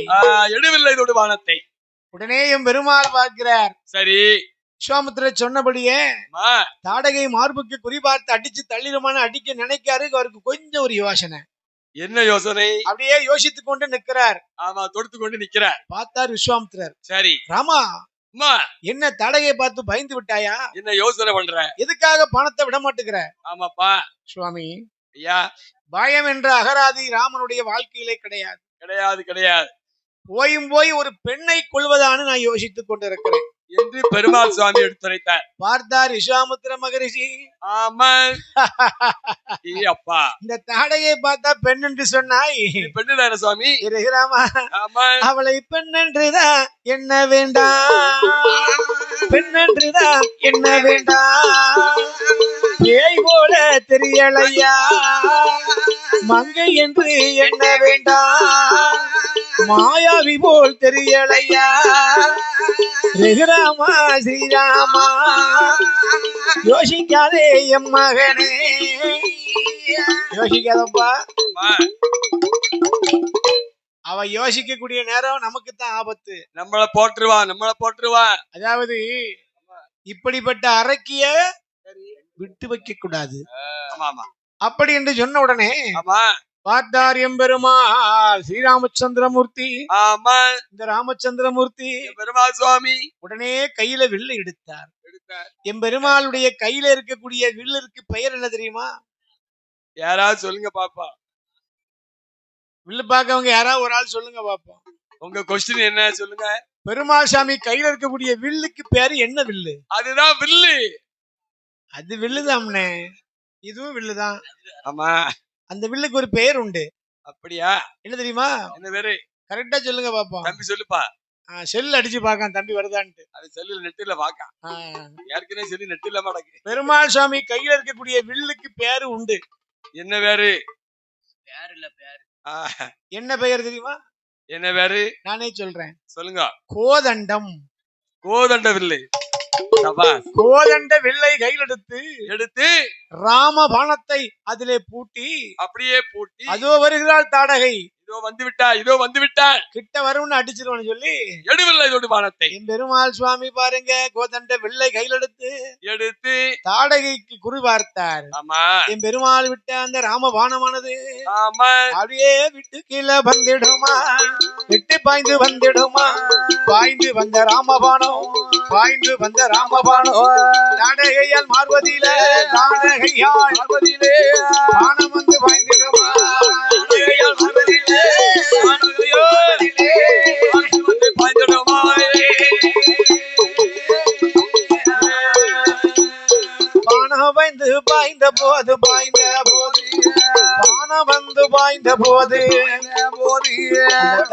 எடுவில்லை தொடு வானத்தை. உடனே என் பெருமாள் பார்க்கிறார். சரி, விஸ்வாமித்திரர் சொன்னபடியே தாடகை மார்புக்கு குறிபார்த்து அடிச்சு தள்ளிடுமான அடிக்க நினைக்காரு. அவருக்கு கொஞ்சம் ஒரு யோசனை. என்ன யோசனை? அப்படியே யோசித்துக் கொண்டு நிற்கிறார். ஆமா, தொடுத்து கொண்டு நிற்கிறார். பார்த்தார் விஸ்வாமித்திரர். சரி ராமா, என்ன தாடகையை பார்த்து பயந்து விட்டாயா? என்ன யோசனை பண்ற? எதுக்காக பணத்தை விட மாட்டேங்கிற? ஆமாப்பா சுவாமி. ஐயா, பயம் என்ற அகராதி ராமனுடைய வாழ்க்கையிலே கிடையாது, கிடையாது, கிடையாது. போயும் போய் ஒரு பெண்ணை கொள்வதான்னு நான் யோசித்துக் கொண்டிருக்கிறேன் என்று பெருமாள் சுவாமி எடுத்துரைத்தார். பார்த்தார் விஸ்வாமித்திர மகரிஷி. ஆமா அப்பா, இந்த தாடகையை பார்த்தா பெண் என்று சொன்னாய், பெண்ணு சுவாமி. அவளை பெண் என்றுதான் என்ன வேண்டாம், பெண் என்றுதான் என்ன வேண்டாம், ஏய் போல தெரியலையா, மங்கை என்று என்ன வேண்டாம், மாயாவி போல் தெரியலையா, ரகுராமா ஸ்ரீராமா, யோசிக்காதே எம் மகனே, யோசிக்காதப்பா. அவ யோசிக்கக்கூடிய நேரம் நமக்கு தான் ஆபத்து. நம்மள போட்டுருவா, நம்மள போட்டுருவா. அதாவது இப்படிப்பட்ட அரக்கிய விட்டு வைக்க கூடாது. அப்படி என்று சொன்ன உடனே பார்த்தார் எம்பெருமாள் ஸ்ரீராமச்சந்திரமூர்த்தி. ஆமா, இந்த ராமச்சந்திரமூர்த்தி பெருமாள் சுவாமி உடனே கையில வில்லு எடுத்தார். எம்பெருமாளுடைய கையில இருக்கக்கூடிய வில்லுக்கு பெயர் என்ன தெரியுமா? யாராவது சொல்லுங்க பாப்பா. வில்லு பாக்கவங்க யாராவது ஒரு ஆள் சொல்லுங்க பாப்போம். உங்க கொஸ்டின் என்ன சொல்லுங்க. பெருமாள் சாமி கையில இருக்கக்கூடிய வில்லுக்கு பேரு என்ன வில்லு? அதுதான் வில்லு. அது வில்லுதாம்னே, இதுவும் வில்லுதான். ஆமா, அந்த வில்லுக்கு ஒரு பெயர் உண்டு. அப்படியா? என்ன தெரியுமா? என்ன பேரு? கரெக்டா சொல்லுங்க பாப்போம். தம்பி சொல்லுப்பா. செல் அடிச்சு பாக்கான் தம்பி வருதான்ட்டு. அது செல்லுல நெட்டுல பாக்கான். ஏற்கனவே சொல்லி நெட்டுல மாட்டக்கு. பெருமாள் சுவாமி கையில இருக்கக்கூடிய வில்லுக்கு பேரு உண்டு. என்ன பேரு? பேரு இல்ல பேரு. என்ன பெயர் தெரியுமா? என்ன பேரு? நானே சொல்றேன், சொல்லுங்க. கோதண்டம். கோதண்ட வில்லை. கோதண்ட வில்லை கையில் எடுத்து ராம பாணத்தை அதிலே பூட்டி, அப்படியே பூட்டி, அதோ வருகிறாள் தாடகை, இதோ வந்து விட்டாள், இதோ வந்து விட்டாள், கிட்ட வரும்னு அடிச்சிருவான்னு சொல்லி எடுவில்லை தொடு பாணத்தை. என் பெருமாள் சுவாமி பாருங்க, கோதண்ட வில்லை கையில் எடுத்து தாடகைக்கு குறி பார்த்தார். ஆமா, என் பெருமாள் விட்ட அந்த ராம பாணமானது ஆமா அப்படியே விட்டு கீழே வந்திடுமா, விட்டு பாய்ந்து வந்திடுமா, பாய்ந்து வந்த ராமபானம், பாய்ந்து வந்த ராமபானம் தாடகையால் மார்வதியில, தாடகையால் மார்வதியிலே பானம் வந்து பாய்ந்திடுமா, தாடகையால் மார்வதியிலே பாய்ந்திடுமா. பாய்ந்த போது பானம் வந்து பாய்ந்த போது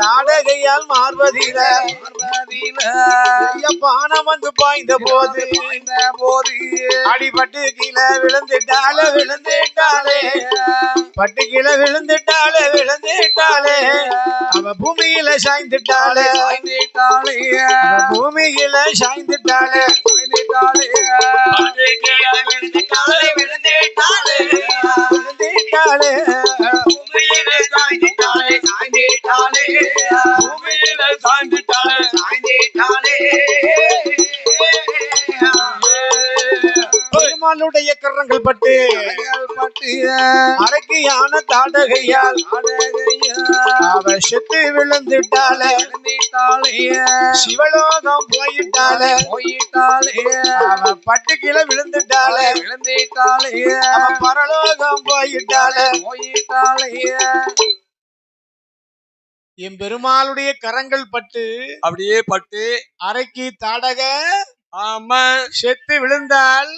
தாடகையால் மார்பதில பானம் வந்து பாய்ந்த போது அடிபட்டு கீழே விழுந்துட்டாலே பட்டு கீழே விழுந்துட்டாலே அவ பூமியில சாய்ந்துட்டாலே பூமியில சாய்ந்துட்டாலே பெருமாளுடைய கரங்கள் பட்டு அரக்கியான தாடகையால் அவ செத்து விழுந்துட்டாலே சிவலோகம் போயிட்டாலே அவ பட்டு கீழே விழுந்துட்டாலே அவ பரலோகம் போயிட்டாலே என் பெருமாளுடைய கரங்கள் பட்டு அப்படியே பட்டு அரைக்கி தாடக ஆமா செத்து விழுந்தாள்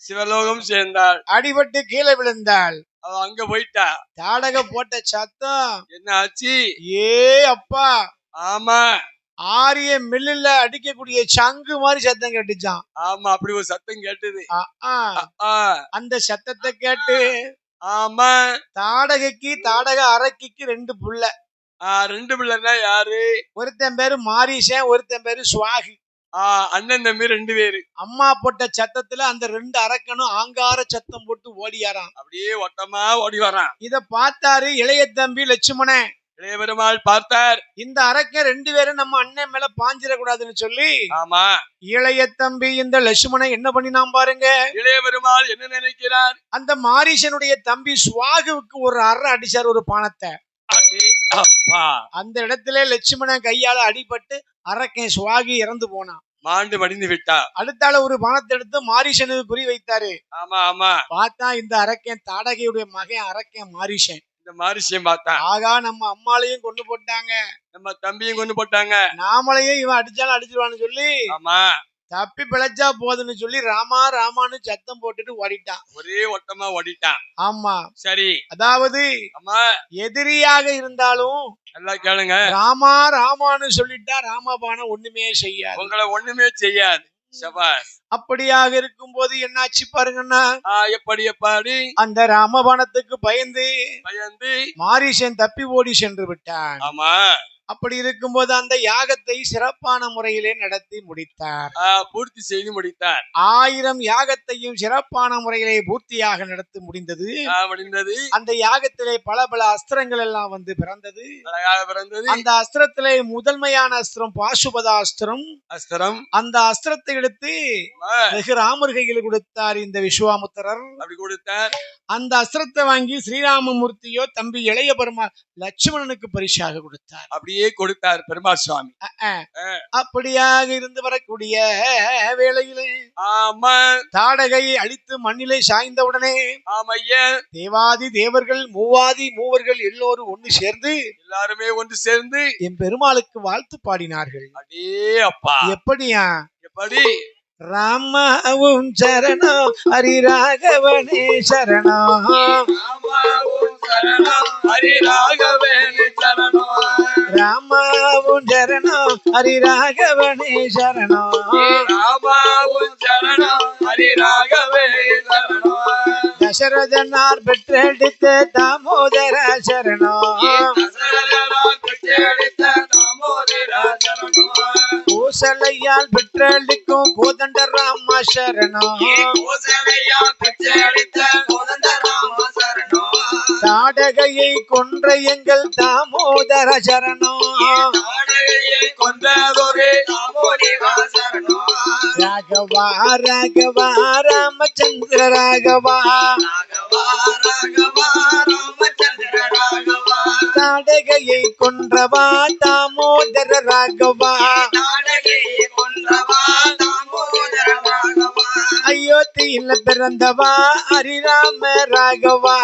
சிவலோகம் சேர்ந்தாள் அடிபட்டு கீழே விழுந்தாள் அவ அங்க போயிட்டா தாடக போட்ட சத்தம் என்ன ஆச்சு ஏ அப்பா ஆமா ஆரிய மில்லுல அடிக்கக்கூடிய சங்கு மாதிரி சத்தம் கேட்டுச்சான் ஆமா அப்படி ஒரு சத்தம் கேட்டது அந்த சத்தத்தை கேட்டு ஆமா தாடக அரக்கிக்கு 2 புள்ள 2 பிள்ளைன்னா யாரு ஒருத்தன் பேரு மாரிசன் ஒருத்தன் பேரு சுவாகி அண்ணன் தம்பி 2 பேரு அம்மா போட்ட சத்தத்துல அந்த 2 அரக்கனும் ஆங்கார சத்தம் போட்டு ஓடியாரான் அப்படியே ஒட்டமா ஓடி வரான் இத பார்த்தாரு இளைய தம்பி லட்சுமணன் இளைய பெருமாள் பார்த்தார் இந்த அரக்கன் 2 பேரும் நம்ம அண்ணன் மேல பாஞ்சிடக்கூடாதுன்னு சொல்லி ஆமா இளைய தம்பி இந்த லட்சுமணன் என்ன பண்ணினான் பாருங்க இளைய பெருமாள் என்ன நினைக்கிறார் அந்த மாரீசனுடைய தம்பி சுவாகுவுக்கு ஒரு அறை அடிச்சார் ஒரு பானத்தை அந்த இடத்துல லட்சுமணன் கையால அடிபட்டு அரக்கன் சுவாகி இறந்து போனான் மாண்டு மடிந்து விட்டா அடுத்தால ஒரு பணத்தை எடுத்து மாரீசனுக்கு குறி வைத்தாரு ஆமா ஆமா பார்த்தா இந்த அரக்கன் தாடகையுடைய மகன் அரக்கன் மாரீசன் இந்த மாரிசையும் பார்த்தா ஆகா நம்ம அம்மாளையும் கொண்டு போட்டாங்க நம்ம தம்பியும் கொண்டு போட்டாங்க நாமளையும் இவன் அடிச்சாலும் அடிச்சிருவான்னு சொல்லி ஆமா தப்பி பிழைச்சா போதுன்னு சொல்லி ராமான்னு சத்தம் போட்டுட்டு ஓடிட்டான் ஒரே ஒட்டமா ஓடிட்டான் ஆமா சரி அதாவது ஆமா எதிரியாக இருந்தாலும் நல்லா கேளுங்க ராமான்னு சொல்லிட்டா ராமபானம் ஒண்ணுமே செய்யாது உங்களை ஒண்ணுமே செய்யாது அப்படியாக இருக்கும் போது என்னாச்சு பாருங்கன்னா எப்படி அந்த ராமபானத்துக்கு பயந்து மாரீசன் தப்பி ஓடி சென்று விட்டான் ஆமா அப்படி இருக்கும்போது அந்த யாகத்தை சிறப்பான முறையிலே நடத்தி முடித்தார் பூர்த்தி செய்து முடித்தார் 1000 யாகத்தையும் சிறப்பான முறையிலே பூர்த்தியாக நடத்தி முடிந்தது அந்த யாகத்திலே பல அஸ்திரங்கள் எல்லாம் வந்து பிறந்தது அந்த அஸ்திரத்திலே முதன்மையான அஸ்திரம் பாசுபதா அஸ்திரம் அந்த அஸ்திரத்தை எடுத்து வெகு ராமர் கையில் கொடுத்தார் இந்த விஸ்வாமுத்திரர் அப்படி கொடுத்தார் அந்த அஸ்திரத்தை வாங்கி ஸ்ரீராமமூர்த்தியோ தம்பி இளைய பெருமாள் லட்சுமணனுக்கு பரிசாக கொடுத்தார் அப்படியே கொடுத்தார் பெருமாள் சுவாமி அப்படியாக இருந்து வரக்கூடிய வேளையிலே தாடகையை அழித்து மண்ணிலே சாய்ந்தவுடனே தேவாதி தேவர்கள் மூவாதி மூவர்கள் எல்லோரும் எல்லாருமே ஒன்று சேர்ந்து என் பெருமாளுக்கு வாழ்த்து பாடினார்கள் எப்படியா எப்படி ராமாவும் சரணம் ஹரிராகவனே சரணம் ஹரிராகவனே சரணம் ராமாவும் சரணம் ஹரிராகவனே சரணம் ராமாவும் சரணம் ஹரிராகவனே சரணம் தசரதனார் பெற்றெடுத்த தாமோதர சரணம் பூசலையால் பெற்றளிக்கும் கோதண்ட ராம சரணம் தாடகையை கொன்ற எங்கள் தாமோதர சரணம் ராகவா ராகவா ராமச்சந்திர ராகவா தாடகையை கொன்றவா தாமோதர ராகவா அயோத்தியில பிறந்தவா ஹரிராம ராகவா